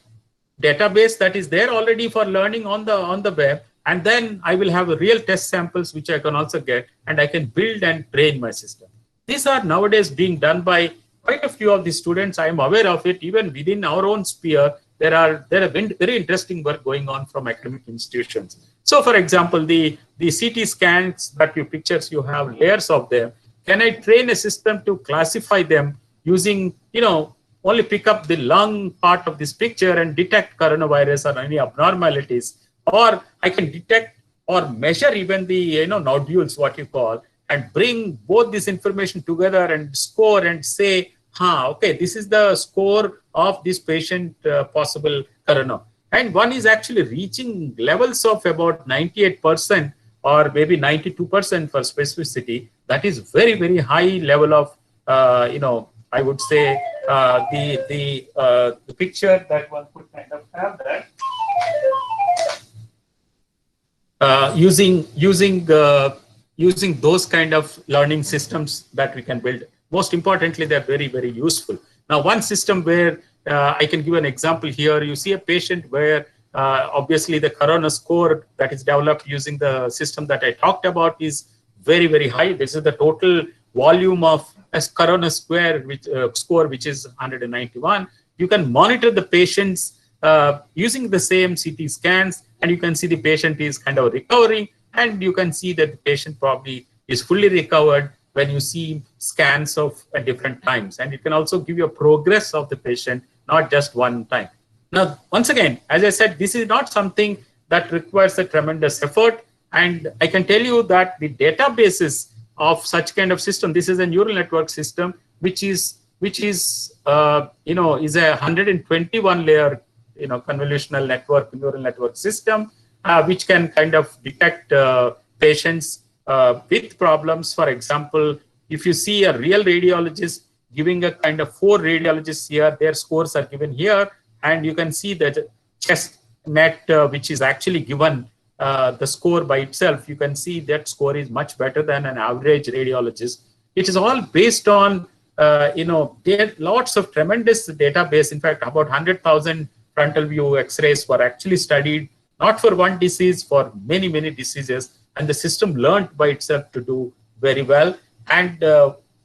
database that is there already for learning on the web, and then I will have real test samples which I can also get, and I can build and train my system. These are nowadays being done by quite a few of the students. I am aware of it. Even within our own sphere, there have been very interesting work going on from academic institutions. So, for example, the CT scans that you pictures, you have layers of them. Can I train a system to classify them using, only pick up the lung part of this picture and detect coronavirus or any abnormalities? Or I can detect or measure even the nodules, what you call, and bring both this information together and score and say, okay, this is the score of this patient possible corona. And one is actually reaching levels of about 98% or maybe 92% for specificity. That is very, very high level of, I would say the picture that one could kind of have that. Using those kind of learning systems that we can build. Most importantly, they're very, very useful. Now, one system where I can give an example here, you see a patient where obviously the corona score that is developed using the system that I talked about is very, very high. This is the total volume of a corona score, which is 191. You can monitor the patients using the same CT scans, and you can see the patient is kind of recovering, and you can see that the patient probably is fully recovered when you see scans of at different times. And it can also give you a progress of the patient, not just one time. Now, once again, as I said, this is not something that requires a tremendous effort. And I can tell you that the databases of such kind of system, this is a neural network system, which is a 121 layer convolutional neural network system, which can kind of detect patients with problems. For example, if you see a real radiologist giving a kind of 4 radiologists here, their scores are given here, and you can see that chest net, which is actually given the score by itself, you can see that score is much better than an average radiologist. It is all based on, there are lots of tremendous database. In fact, about 100,000 frontal view X-rays were actually studied, not for one disease, for many, many diseases. And the system learned by itself to do very well. And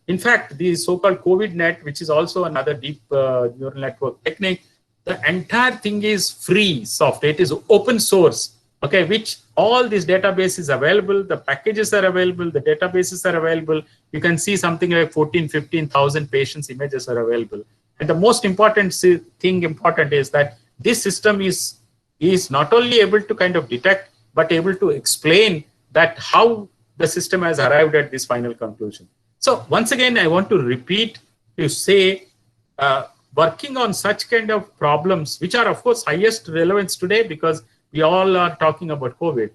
in fact, the so-called COVID net, which is also another deep neural network technique, the entire thing is free software. It is open source. Okay, which all these databases available, the packages are available, the databases are available. You can see something like 15,000 patients images are available. And the most important thing is that this system is not only able to kind of detect, but able to explain that how the system has arrived at this final conclusion. So once again, I want to repeat to say, working on such kind of problems, which are of course highest relevance today because we all are talking about COVID.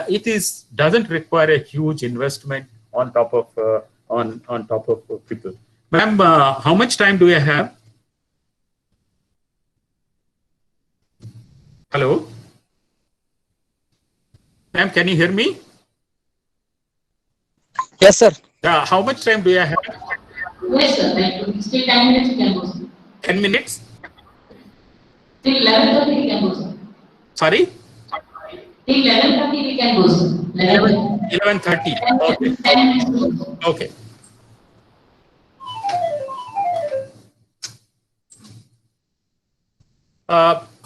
It doesn't require a huge investment on top of people. Ma'am, how much time do I have? Hello, ma'am, can you hear me? Yes, sir. How much time do I have? Yes, sir. Like, still 10 minutes you can go, sir. 10 minutes? Till 11:30 we can go, sir. Sorry? Till 11:30 we can go, sir. 11:30. Okay. 10 minutes. Okay.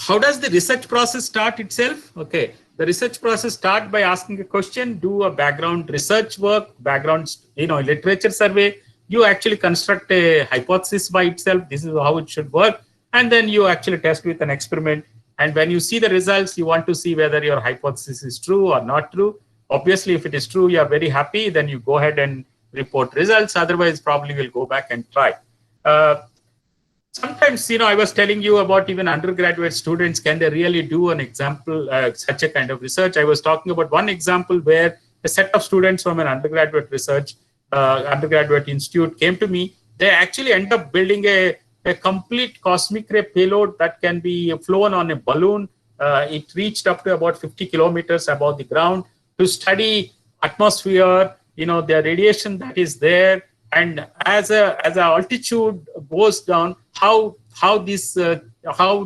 How does the research process start itself? Okay, the research process start by asking a question, do a background research work, background, literature survey. You actually construct a hypothesis by itself. This is how it should work. And then you actually test with an experiment. And when you see the results, you want to see whether your hypothesis is true or not true. Obviously, if it is true, you are very happy. Then you go ahead and report results. Otherwise, probably we'll go back and try. Sometimes, I was telling you about even undergraduate students, can they really do an example, such a kind of research? I was talking about one example where a set of students from an undergraduate undergraduate institute came to me. They actually end up building a complete cosmic ray payload that can be flown on a balloon. It reached up to about 50 kilometers above the ground to study atmosphere, the radiation that is there. And as a altitude goes down, how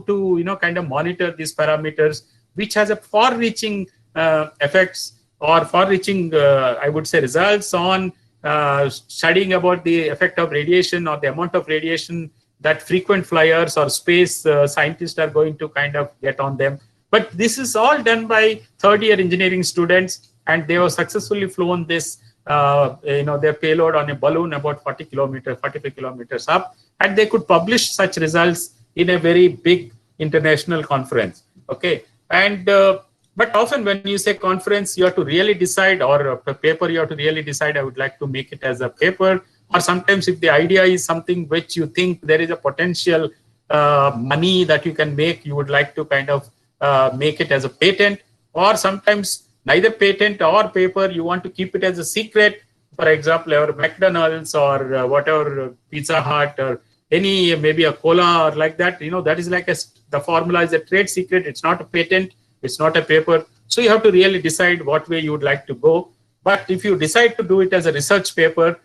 to kind of monitor these parameters, which has a far-reaching effects or far-reaching I would say results on studying about the effect of radiation or the amount of radiation that frequent flyers or space scientists are going to kind of get on them. But this is all done by third-year engineering students, and they have successfully flown this their payload on a balloon about 45 kilometers up, and they could publish such results in a very big international conference. Okay, and but often when you say conference, you have to really decide, or a paper, you have to really decide, I would like to make it as a paper. Or sometimes if the idea is something which you think there is a potential money that you can make, you would like to kind of make it as a patent. Or sometimes neither patent or paper, you want to keep it as a secret. For example, our McDonald's or whatever, Pizza Hut or any, maybe a cola or like that, that is like the formula is a trade secret. It's not a patent. It's not a paper. So you have to really decide what way you would like to go. But if you decide to do it as a research paper,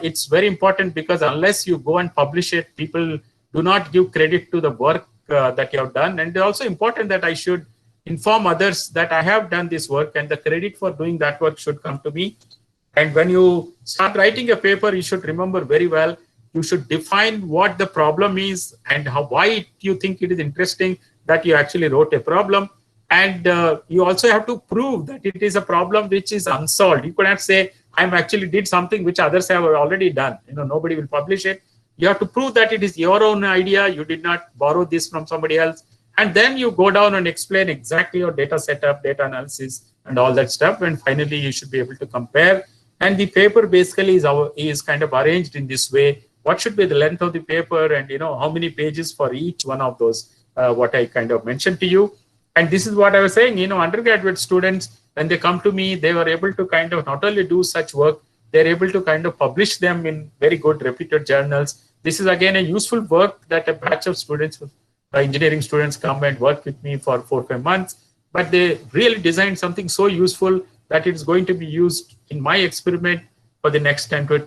it's very important, because unless you go and publish it, people do not give credit to the work that you have done. And it's also important that I should inform others that I have done this work, and the credit for doing that work should come to me. And when you start writing a paper, you should remember very well, you should define what the problem is and why you think it is interesting that you actually wrote a problem. And you also have to prove that it is a problem which is unsolved. You cannot say, I actually did something which others have already done. Nobody will publish it. You have to prove that it is your own idea. You did not borrow this from somebody else. And then you go down and explain exactly your data setup, data analysis, and all that stuff. And finally, you should be able to compare. And the paper basically is kind of arranged in this way. What should be the length of the paper, and how many pages for each one of those, what I kind of mentioned to you. And this is what I was saying, undergraduate students, when they come to me, they were able to kind of not only do such work, they're able to kind of publish them in very good reputed journals. This is again a useful work that a batch of students, engineering students, come and work with me for 4 or 5 months, but they really designed something so useful that it's going to be used in my experiment for the next 10 to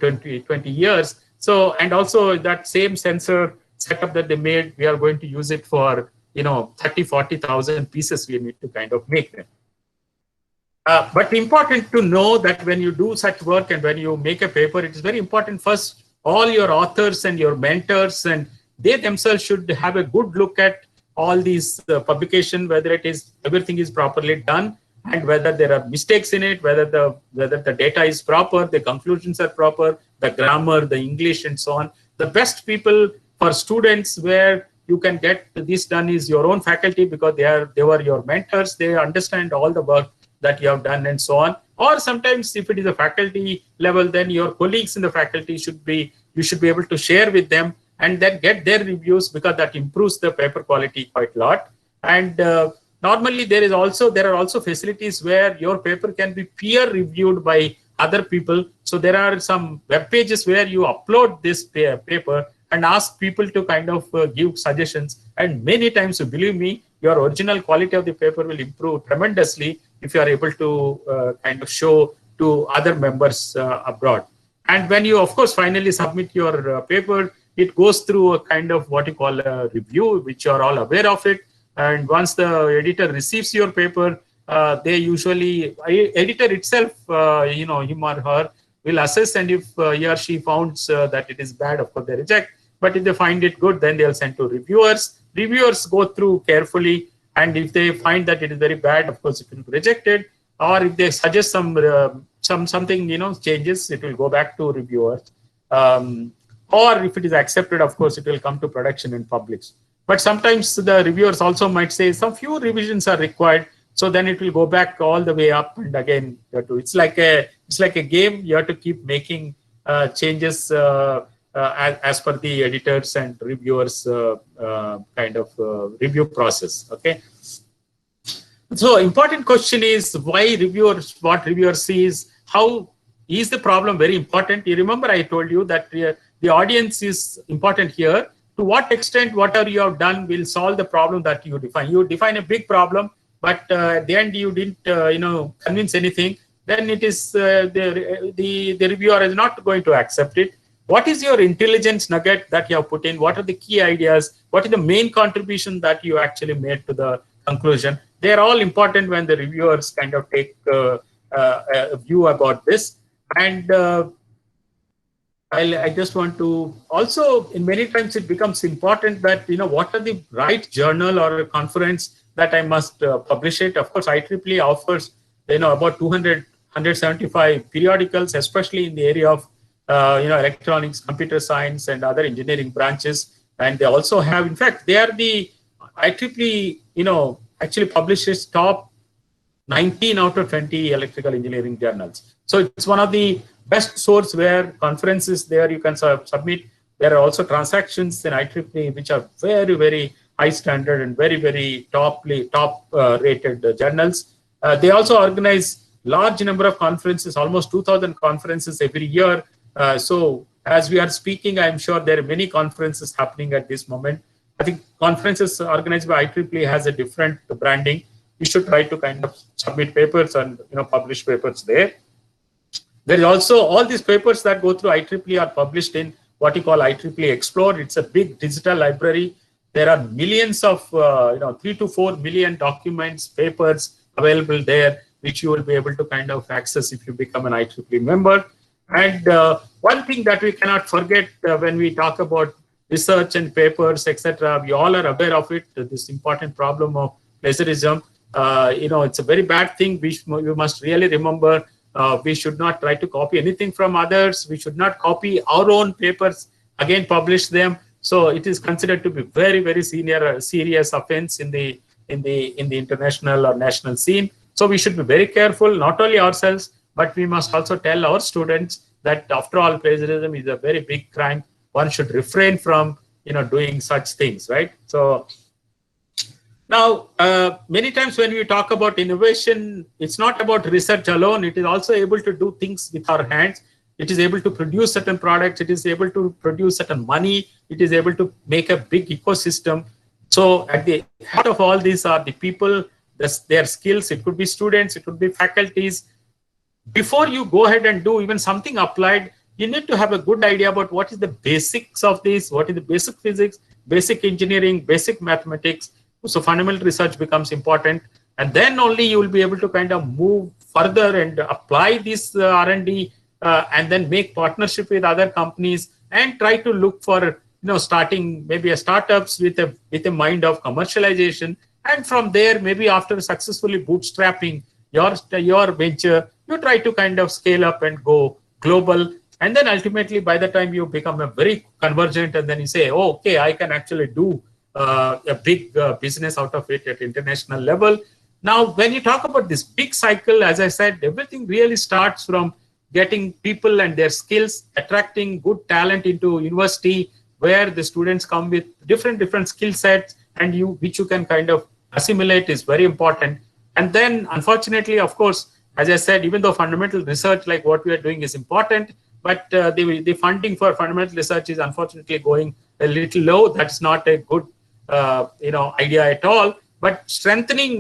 20 years. So, and also that same sensor setup that they made, we are going to use it for 30,000-40,000 pieces we need to kind of make them. But important to know that when you do such work and when you make a paper, it is very important first, all your authors and your mentors, and they themselves should have a good look at all these publication, whether it is everything is properly done, and whether there are mistakes in it, whether the data is proper, the conclusions are proper, the grammar, the English, and so on. The best people for students where you can get this done is your own faculty, because they were your mentors. They understand all the work that you have done and so on. Or sometimes if it is a faculty level, then your colleagues in the faculty you should be able to share with them and then get their reviews, because that improves the paper quality quite a lot. And normally there are also facilities where your paper can be peer reviewed by other people. So there are some web pages where you upload this paper and ask people to kind of give suggestions. And many times, believe me, your original quality of the paper will improve tremendously if you are able to kind of show to other members abroad. And when you, of course, finally submit your paper, it goes through a kind of what you call a review, which you are all aware of it. And once the editor receives your paper, they usually, editor itself, him or her will assess, and if he or she finds that it is bad, of course they reject. But if they find it good, then they'll send to reviewers. Reviewers go through carefully, and if they find that it is very bad, of course it will be rejected. Or if they suggest something, changes, it will go back to reviewers. Or if it is accepted, of course, it will come to production and published. But sometimes the reviewers also might say some few revisions are required. So then it will go back all the way up, and again, you have to, it's like a game. You have to keep making changes as per the editors and reviewers review process. Okay. So important question is why reviewers, what reviewers see is how is the problem very important. You remember I told you that the audience is important here. To what extent whatever you have done will solve the problem that you define. You define a big problem, but at the end you didn't convince anything. Then it is the reviewer is not going to accept it. What is your intelligence nugget that you have put in? What are the key ideas? What is the main contribution that you actually made to the conclusion? They are all important when the reviewers kind of take a view about this. And I just want to also, in many times it becomes important that, what are the right journal or a conference that I must publish it. Of course, IEEE offers, about 175 periodicals, especially in the area of, electronics, computer science, and other engineering branches. And they also have, in fact, they are the IEEE, actually publishes top 19 out of 20 electrical engineering journals. So it's one of the best source where conferences there you can submit. There are also transactions in IEEE which are very, very high standard and very, very top rated journals. They also organize large number of conferences, almost 2,000 conferences every year. So as we are speaking, I'm sure there are many conferences happening at this moment. I think conferences organized by IEEE has a different branding. You should try to kind of submit papers and publish papers there. There is also all these papers that go through IEEE are published in what you call IEEE Explore. It's a big digital library. There are millions of 3 to 4 million documents, papers available there, which you will be able to kind of access if you become an IEEE member. And one thing that we cannot forget when we talk about research and papers, etc., we all are aware of it. This important problem of plagiarism. It's a very bad thing. We must really remember. We should not try to copy anything from others. We should not copy our own papers, again publish them. So it is considered to be very, very serious offense in the international or national scene. So we should be very careful, not only ourselves, but we must also tell our students that after all, plagiarism is a very big crime. One should refrain from doing such things, right? So now, many times when we talk about innovation, it's not about research alone. It is also able to do things with our hands. It is able to produce certain products. It is able to produce certain money. It is able to make a big ecosystem. So at the heart of all these are the people, their skills. It could be students, it could be faculties. Before you go ahead and do even something applied, you need to have a good idea about what is the basics of this, what is the basic physics, basic engineering, basic mathematics. So fundamental research becomes important, and then only you will be able to kind of move further and apply this R&D and then make partnership with other companies and try to look for starting maybe a startups with a mind of commercialization, and from there maybe after successfully bootstrapping your venture, you try to kind of scale up and go global, and then ultimately by the time you become a very convergent, and then you say, oh, okay, I can actually do a big business out of it at international level. Now, when you talk about this big cycle, as I said, everything really starts from getting people and their skills, attracting good talent into university, where the students come with different skill sets, and which you can kind of assimilate is very important. And then, unfortunately, of course, as I said, even though fundamental research like what we are doing is important, but the funding for fundamental research is unfortunately going a little low. That's not a good idea at all. but strengthening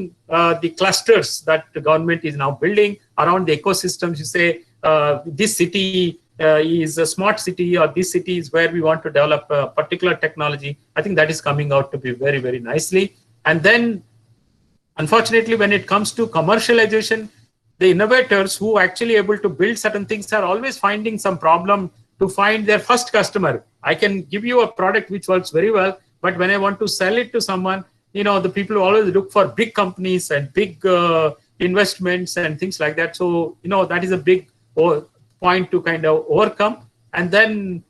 the clusters that the government is now building around the ecosystems. You say this city is a smart city, or this city is where we want to develop a particular technology. I think that is coming out to be very, very nicely. And then, unfortunately, when it comes to commercialization, the innovators who are actually able to build certain things are always finding some problem to find their first customer. I can give you a product which works very well, but when I want to sell it to someone, the people always look for big companies and big investments and things like that. So, that is a big point to kind of overcome. And then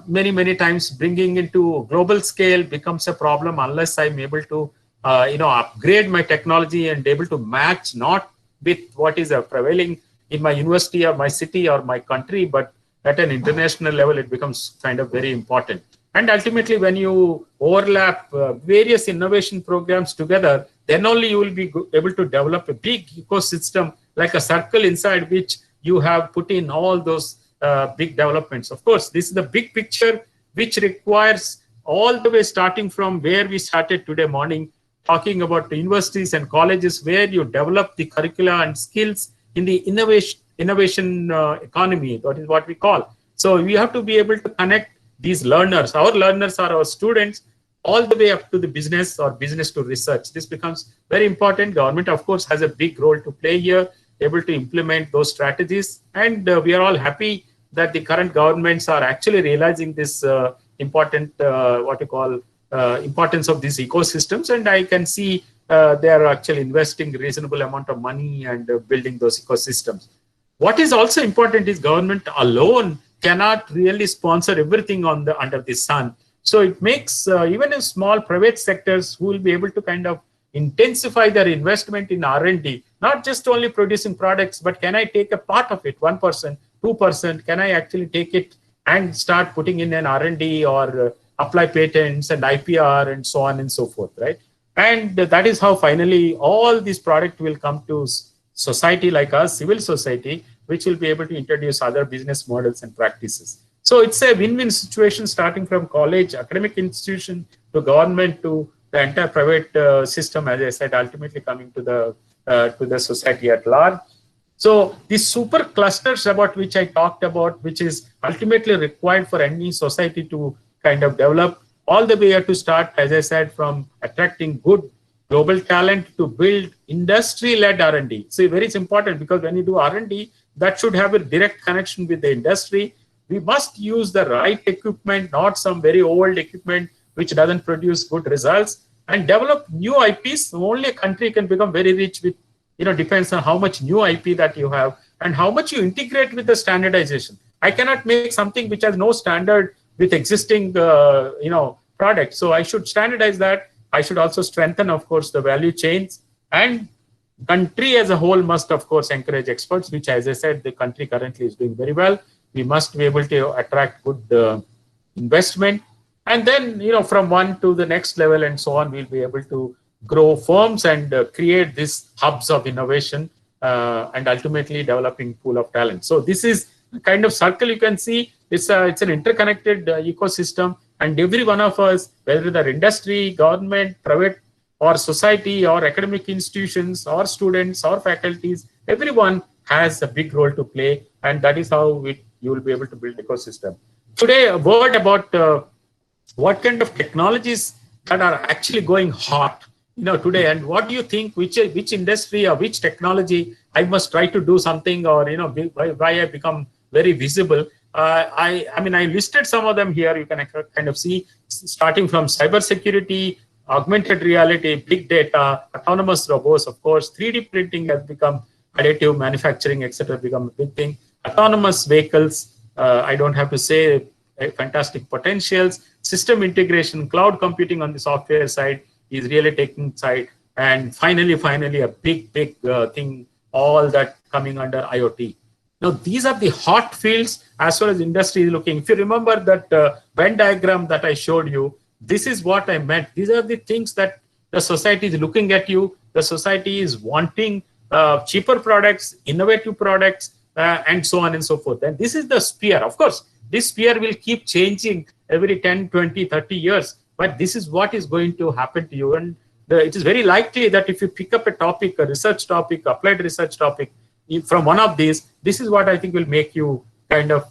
many times bringing into global scale becomes a problem unless I'm able to, upgrade my technology and able to match not with what is prevailing in my university or my city or my country, but at an international level, it becomes kind of very important. And ultimately, when you overlap various innovation programs together, then only you will be able to develop a big ecosystem, like a circle inside which you have put in all those big developments. Of course, this is the big picture, which requires all the way starting from where we started today morning, talking about the universities and colleges, where you develop the curricula and skills in the innovation economy. That is what we call. So we have to be able to connect these learners. Our learners are our students, all the way up to the business or business to research. This becomes very important. Government, of course, has a big role to play here, able to implement those strategies. And we are all happy that the current governments are actually realizing this important, importance of these ecosystems. And I can see they are actually investing a reasonable amount of money and building those ecosystems. What is also important is government alone cannot really sponsor everything under the sun. So it makes even in small private sectors who will be able to kind of intensify their investment in R&D, not just only producing products, but can I take a part of it, 1%, 2%, can I actually take it and start putting in an R&D or apply patents and IPR and so on and so forth, right? And that is how finally all these products will come to society like us, civil society, which will be able to introduce other business models and practices. So it's a win-win situation, starting from college, academic institution, to government, to the entire private system, as I said, ultimately coming to the society at large. So these super clusters about which I talked about, which is ultimately required for any society to kind of develop, all the way to start, as I said, from attracting good global talent to build industry-led R&D. So very important, because when you do R&D, that should have a direct connection with the industry. We must use the right equipment, not some very old equipment which doesn't produce good results, and develop new IPs. Only a country can become very rich with, depends on how much new IP that you have and how much you integrate with the standardization. I cannot make something which has no standard with existing, products. So I should standardize that. I should also strengthen, of course, the value chains, and country as a whole must, of course, encourage experts, which, as I said, the country currently is doing very well. We must be able to attract good investment. And then, from one to the next level and so on, we'll be able to grow firms and create these hubs of innovation and ultimately developing pool of talent. So this is the kind of circle you can see. It's an interconnected ecosystem, and every one of us, whether they're industry, government, private, or society, or academic institutions, or students, or faculties, everyone has a big role to play, and that is how you will be able to build ecosystem. Today, a word about what kind of technologies that are actually going hot, today, and what do you think, which industry or which technology I must try to do something, or why I become very visible. I listed some of them here. You can kind of see, starting from cybersecurity, augmented reality, big data, autonomous robots, of course, 3D printing has become, additive manufacturing, etc., become a big thing. Autonomous vehicles, I don't have to say, fantastic potentials. System integration, cloud computing on the software side is really taking side. And finally, a big thing, all that coming under IoT. Now, these are the hot fields as far as industry is looking. If you remember that Venn diagram that I showed you, this is what I meant. These are the things that the society is looking at you. The society is wanting cheaper products, innovative products, and so on and so forth. And this is the sphere. Of course, this sphere will keep changing every 10, 20, 30 years. But this is what is going to happen to you. And it is very likely that if you pick up a topic, a research topic, applied research topic, from one of these, this is what I think will make you kind of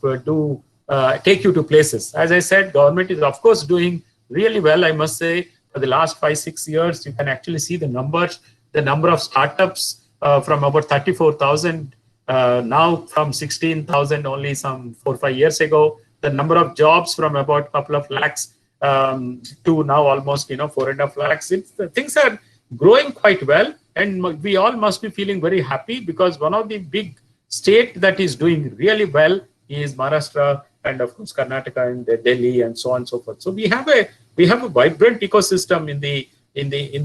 take you to places. As I said, government is of course doing really well, I must say. For the last 5-6 years, you can actually see the numbers, the number of startups from about 34,000 now from 16,000 only some 4-5 years ago. The number of jobs from about a couple of lakhs to now almost 4.5 lakhs. Things are growing quite well, and we all must be feeling very happy, because one of the big state that is doing really well is Maharashtra, and of course Karnataka and Delhi and so on and so forth. So we have a vibrant ecosystem in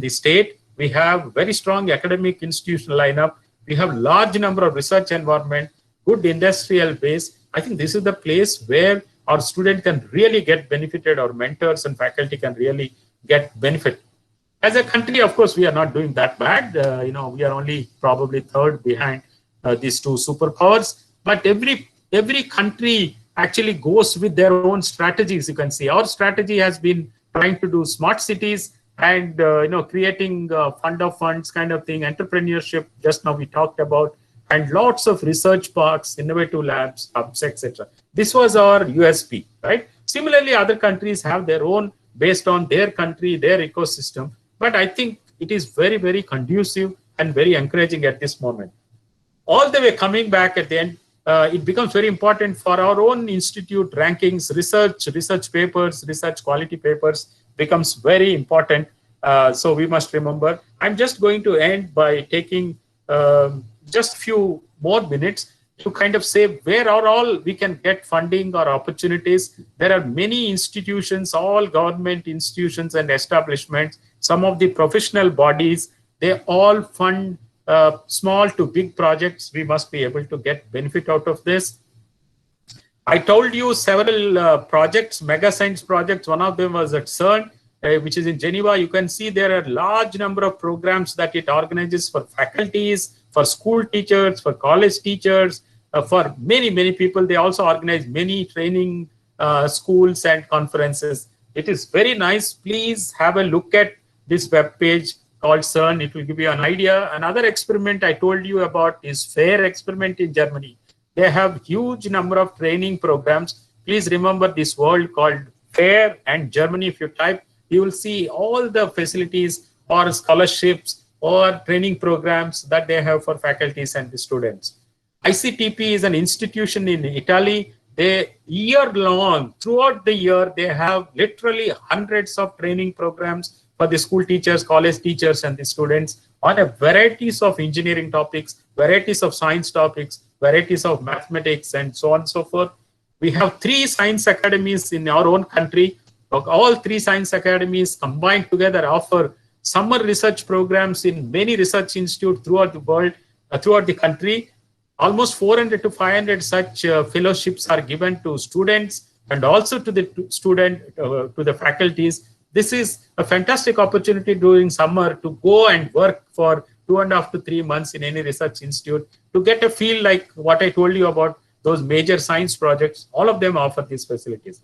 the state. We have very strong academic institutional lineup. We have large number of research environment, good industrial base. I think this is the place where our student can really get benefited, our mentors and faculty can really get benefit. As a country, of course, we are not doing that bad. We are only probably third behind these two superpowers. But every country actually goes with their own strategies. You can see our strategy has been trying to do smart cities and creating fund of funds kind of thing, entrepreneurship. Just now we talked about, and lots of research parks, innovative labs, hubs, etc. This was our USP, right? Similarly, other countries have their own based on their country, their ecosystem. But I think it is very, very conducive and very encouraging at this moment. All the way coming back at the end, it becomes very important for our own institute rankings, research papers, research quality papers becomes very important. So we must remember. I'm just going to end by taking just few more minutes to kind of say where are all we can get funding or opportunities. There are many institutions, all government institutions and establishments, some of the professional bodies, they all fund small to big projects. We must be able to get benefit out of this. I told you several projects, mega science projects. One of them was at CERN, which is in Geneva. You can see there are a large number of programs that it organizes for faculties, for school teachers, for college teachers, for many people. They also organize many training schools and conferences. It is very nice. Please have a look at this web page called CERN. It will give you an idea. Another experiment I told you about is FAIR experiment in Germany. They have huge number of training programs. Please remember this word called FAIR and Germany. If you type, you will see all the facilities or scholarships or training programs that they have for faculties and the students. ICTP is an institution in Italy. They year-long, throughout the year, they have literally hundreds of training programs for the school teachers, college teachers, and the students on a varieties of engineering topics, varieties of science topics, varieties of mathematics, and so on and so forth. We have 3 science academies in our own country. All 3 science academies combined together offer summer research programs in many research institutes throughout the world, throughout the country. Almost 400 to 500 such fellowships are given to students and also to the faculties. This is a fantastic opportunity during summer to go and work for 2.5 to 3 months in any research institute to get a feel like what I told you about those major science projects. All of them offer these facilities.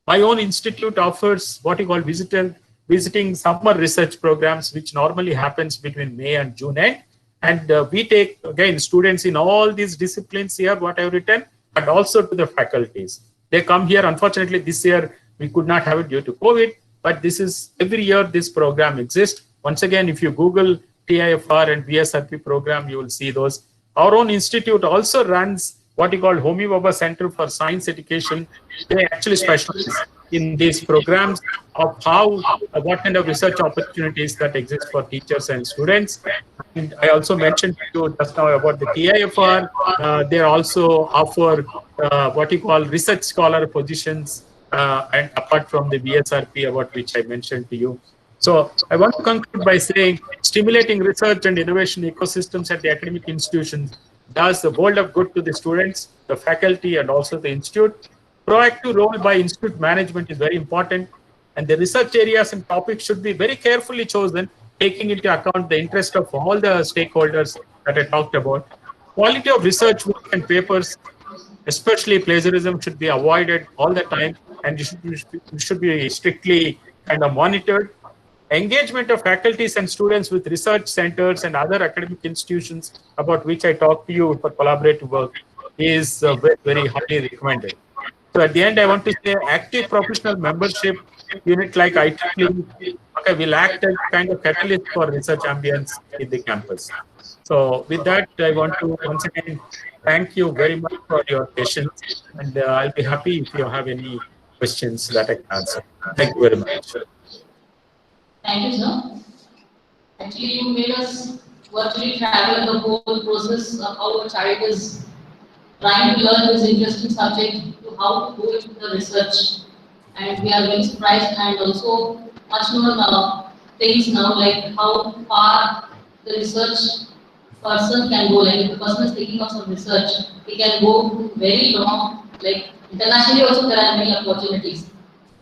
My own institute offers what you call visiting summer research programs, which normally happens between May and June end. And we take, again, students in all these disciplines here, what I've written, but also to the faculties. They come here. Unfortunately, this year, we could not have it due to COVID, but this is every year this program exists. Once again, if you Google TIFR and VSRP program, you will see those. Our own institute also runs what you call Homi Bhabha Center for Science Education. They actually specialize in these programs of what kind of research opportunities that exist for teachers and students. And I also mentioned to you just now about the TIFR. They also offer what you call research scholar positions, and apart from the VSRP, about which I mentioned to you. So I want to conclude by saying stimulating research and innovation ecosystems at the academic institutions does the world of good to the students, the faculty, and also the institute. Proactive role by institute management is very important, and the research areas and topics should be very carefully chosen, taking into account the interest of all the stakeholders that I talked about. Quality of research work and papers, especially plagiarism, should be avoided all the time, and it should be strictly kind of monitored. engagement of faculties and students with research centers and other academic institutions about which I talked to you for collaborative work is very, very highly recommended. So at the end, I want to say active professional membership unit like IEEE will act as kind of catalyst for research ambience in the campus. So with that, I want to once again thank you very much for your patience, and I'll be happy if you have any questions that I can answer. Thank you very much. Thank you, sir. Actually, you made us virtually travel the whole process of how a child is trying to learn this interesting subject to how to go into the research. And we are very surprised and also much more things now, like how far the research person can go. Like if the person is taking up some research, he can go very long. Like internationally also there are many opportunities.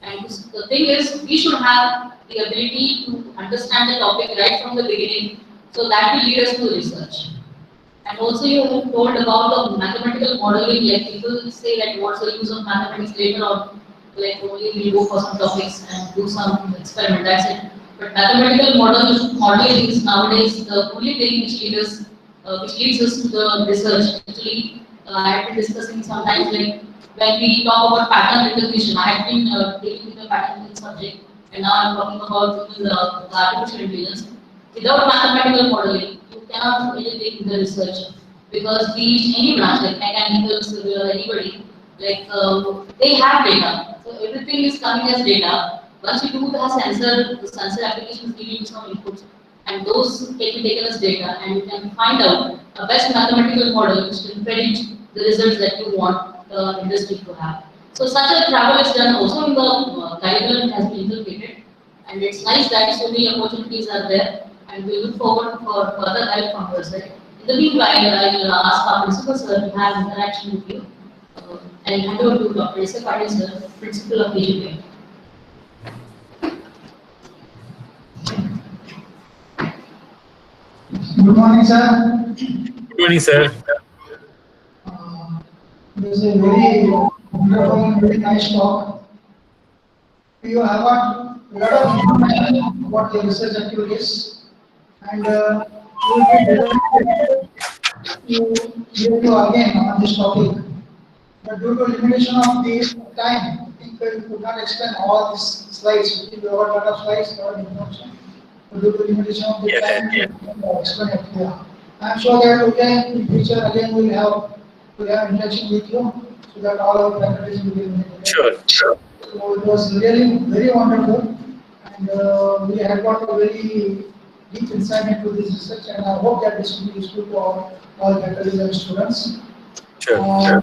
And the thing is, we should have the ability to understand the topic right from the beginning, so that will lead us to research. And also you have told about the mathematical modeling, like people say that what's the use of mathematics later on, like only we go for some topics and do some experiment, that's it. But mathematical modeling is nowadays the only thing which leads us to the research. Actually, I have been discussing sometimes like when we talk about pattern recognition, I have been dealing with the pattern recognition subject, and now I'm talking about even the artificial intelligence. Without mathematical modeling, you cannot do anything in the research, because be it any branch like mechanical, civil, or anybody, like they have data. So everything is coming as data. Once you do the sensor applications give you some inputs, and those can be taken as data, and you can find out a best mathematical model which can predict the results that you want the industry to have. So such a travel is done also in the curriculum has been integrated, and it's nice that so many opportunities are there, and we look forward for further help from your side. In the meanwhile, I will ask our principal sir to have interaction with you, and hand over to Dr. S. Patil sir, principal of AGPIT. Good morning, sir. Good morning, sir. This is a very wonderful and very nice talk. You have got a lot of information about the research activities, and you will be delighted to hear you again on this topic. But due to limitation of the time, I think we could not explain all these slides. We have got a lot of slides, a lot of information. But due to limitation of the time, we cannot explain it here. I am sure that again in future again we will have interaction with you, so that all our faculties will be able. Sure. So it was really very wonderful, and we have got a very deep insight into this research, and I hope that this will be useful to all faculties and students. Sure.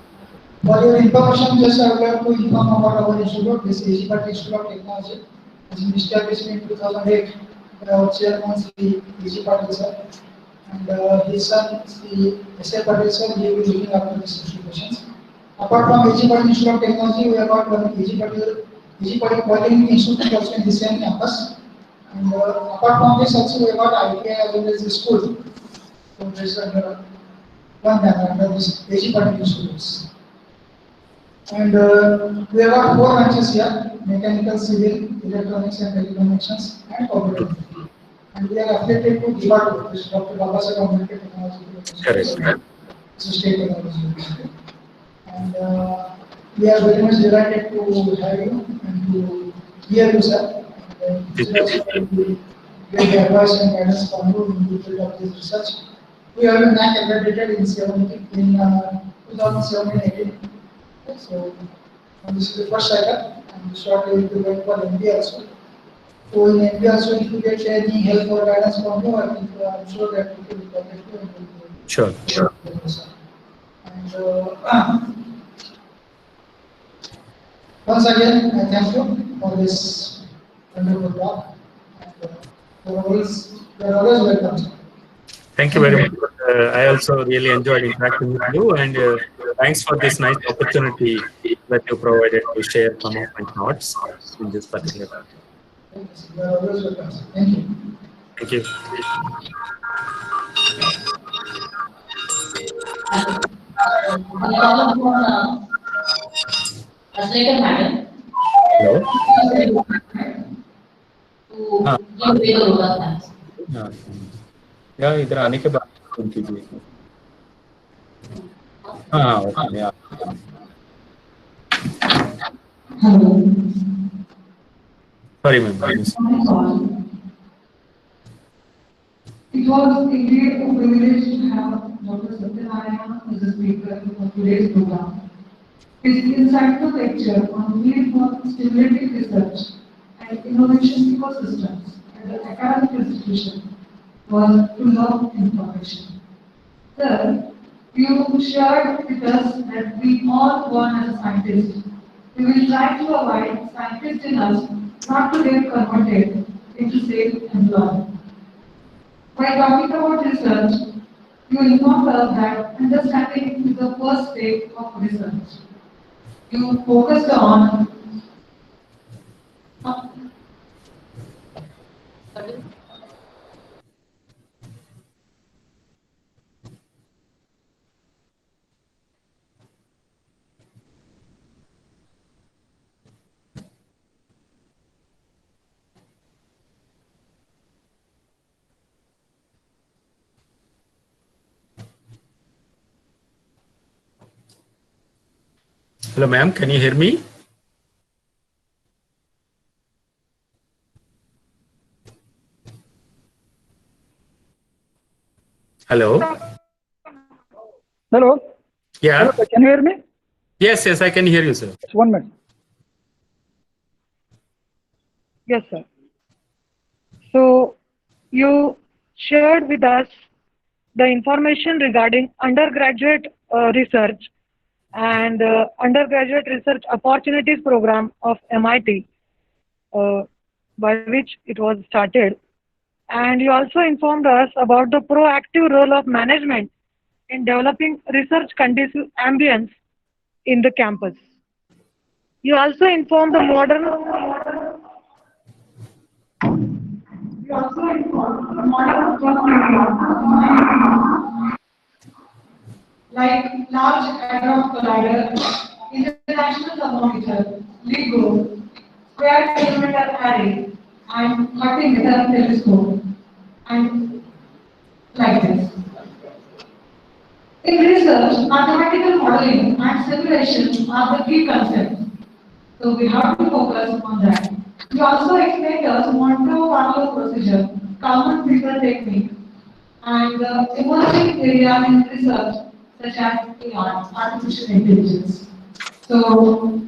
For your information, just I would like to inform about our institute. This is AGPIT Institute of Technology. It has been established in 2008 by our chairman, Sri AGPIT sir, and his son, Sri S.A. Patil sir, he will be looking after these institutions. Apart from AGPIT Institute of Technology, we have got one AGPIT Polytechnic Institute also in the same campus. And apart from this, also we have got IIT as well as the school. So this is under one banner under this AGPIT Institutes. And we have got 4 branches here: mechanical, civil, electronics and telecommunications, and computer. And we are affiliated to Observatory, which is Dr. Babasaheb Ambedkar Technology University. Correct. It's a state technology university. And we are very much delighted to have you and to hear you, sir. And this is also great advice and guidance from you in the field of this research. We have been NAAC accredited in 2017-18. So this is the first cycle, and shortly we will be going for MBA also. So in MBA also, if you get any help or guidance from you, I think I'm sure that we will contact you and we will. Sure. And once again, I thank you for this wonderful talk. And you are always welcome. Thank you very much. I also really enjoyed interacting with you, and thanks for this nice opportunity that you provided to share some of my thoughts in this particular topic. You are always welcome. Thank you. Thank you. We call upon Asleika madam. Hello. give away the role of thanks. या इधर आने के बाद phone कीजिए. हाँ okay या. Hello. Sorry ma'am. It was indeed a privilege to have Dr. Satyanarayana as a speaker for today's program. His insightful lecture on need for stimulating research and innovation ecosystems at the academic institution was full of information. Sir, you shared with us that we all born as a scientist. We will try to avoid scientists in us not to get converted into safe employment. By talking about research, you informed us that understanding is the first step of research. You focused on Hello ma'am, can you hear me? Hello. Hello. Yeah. Hello, sir. Can you hear me? Yes, I can hear you, sir. Just 1 minute. Yes, sir. So you shared with us the information regarding undergraduate research and undergraduate research opportunities program of MIT, by which it was started. And you also informed us about the proactive role of management in developing research conducive ambience in the campus. You also informed the modern like Large Hadron Collider, International Thermometer, LIGO, Square Kilometer Array, and Multimeter Telescope, and like this. In research, mathematical modeling and simulation are the key concepts. So we have to focus on that. You also explained us Monte Carlo procedure, Kalman filter technique, and emerging areas in research such as AI, artificial intelligence. So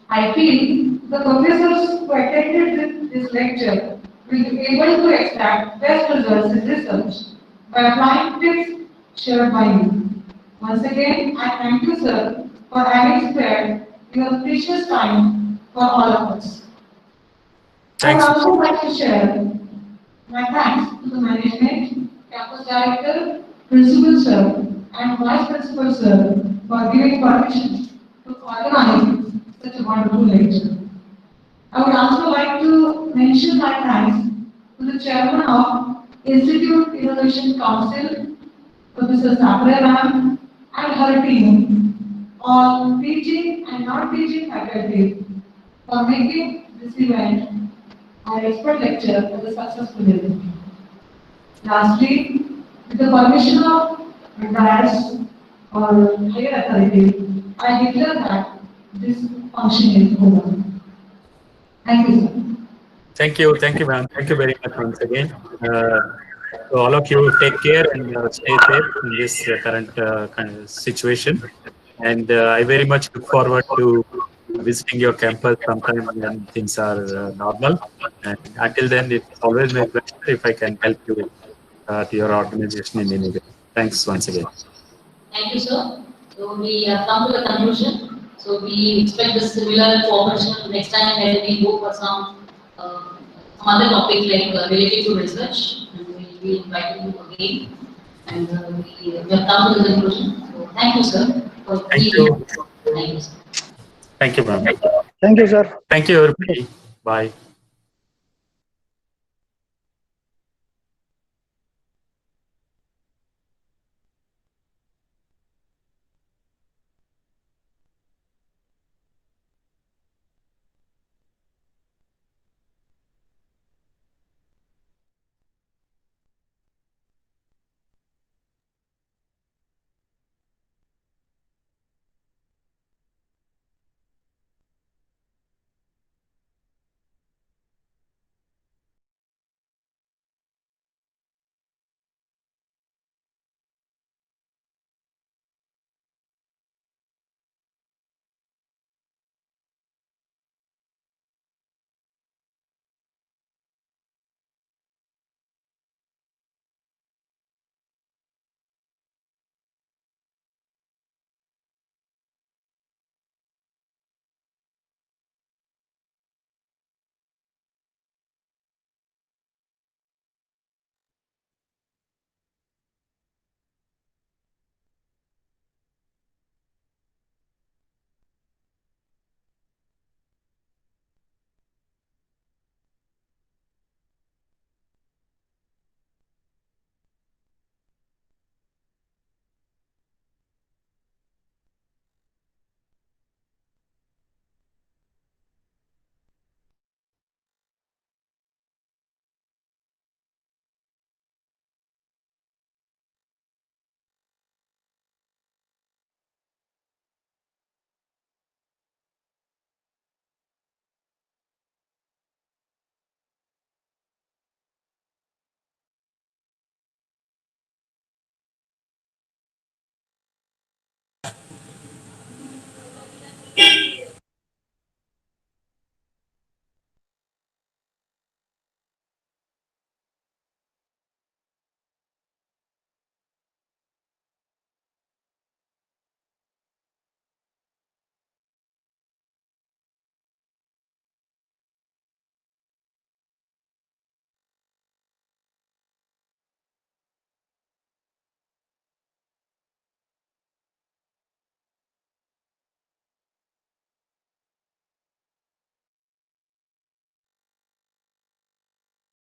I feel the professors who attended this lecture will be able to extract best results in research by applying tips shared by you. Once again, I thank you, sir, for having spared your precious time for all of us. Thanks. I would also like to share my thanks to the management, campus director, principal sir, and vice principal sir for giving permission to organize such a wonderful lecture. I would also like to mention my thanks to the chairman of Institute Innovation Council, Professor Sapre ma'am, and her team, all teaching and non-teaching faculty, for making this event our expert lecture as a successful event. Lastly, with the permission of dais or higher authority, I declare that this function is over. Thank you, sir. Thank you, ma'am. Thank you very much once again. So all of you take care and stay safe in this current kind of situation. And I very much look forward to visiting your campus sometime when things are normal. And until then, it's always my pleasure if I can help you to your organization in any way. Thanks once again. Thank you, sir. So we have come to the conclusion. So we expect the similar cooperation next time when we go for some other topic like related to research, and we will invite you again. And we have come to the conclusion. So thank you, sir, for Thank you. Thank you, sir. Thank you, ma'am. Thank you, sir. Thank you, everybody. Bye.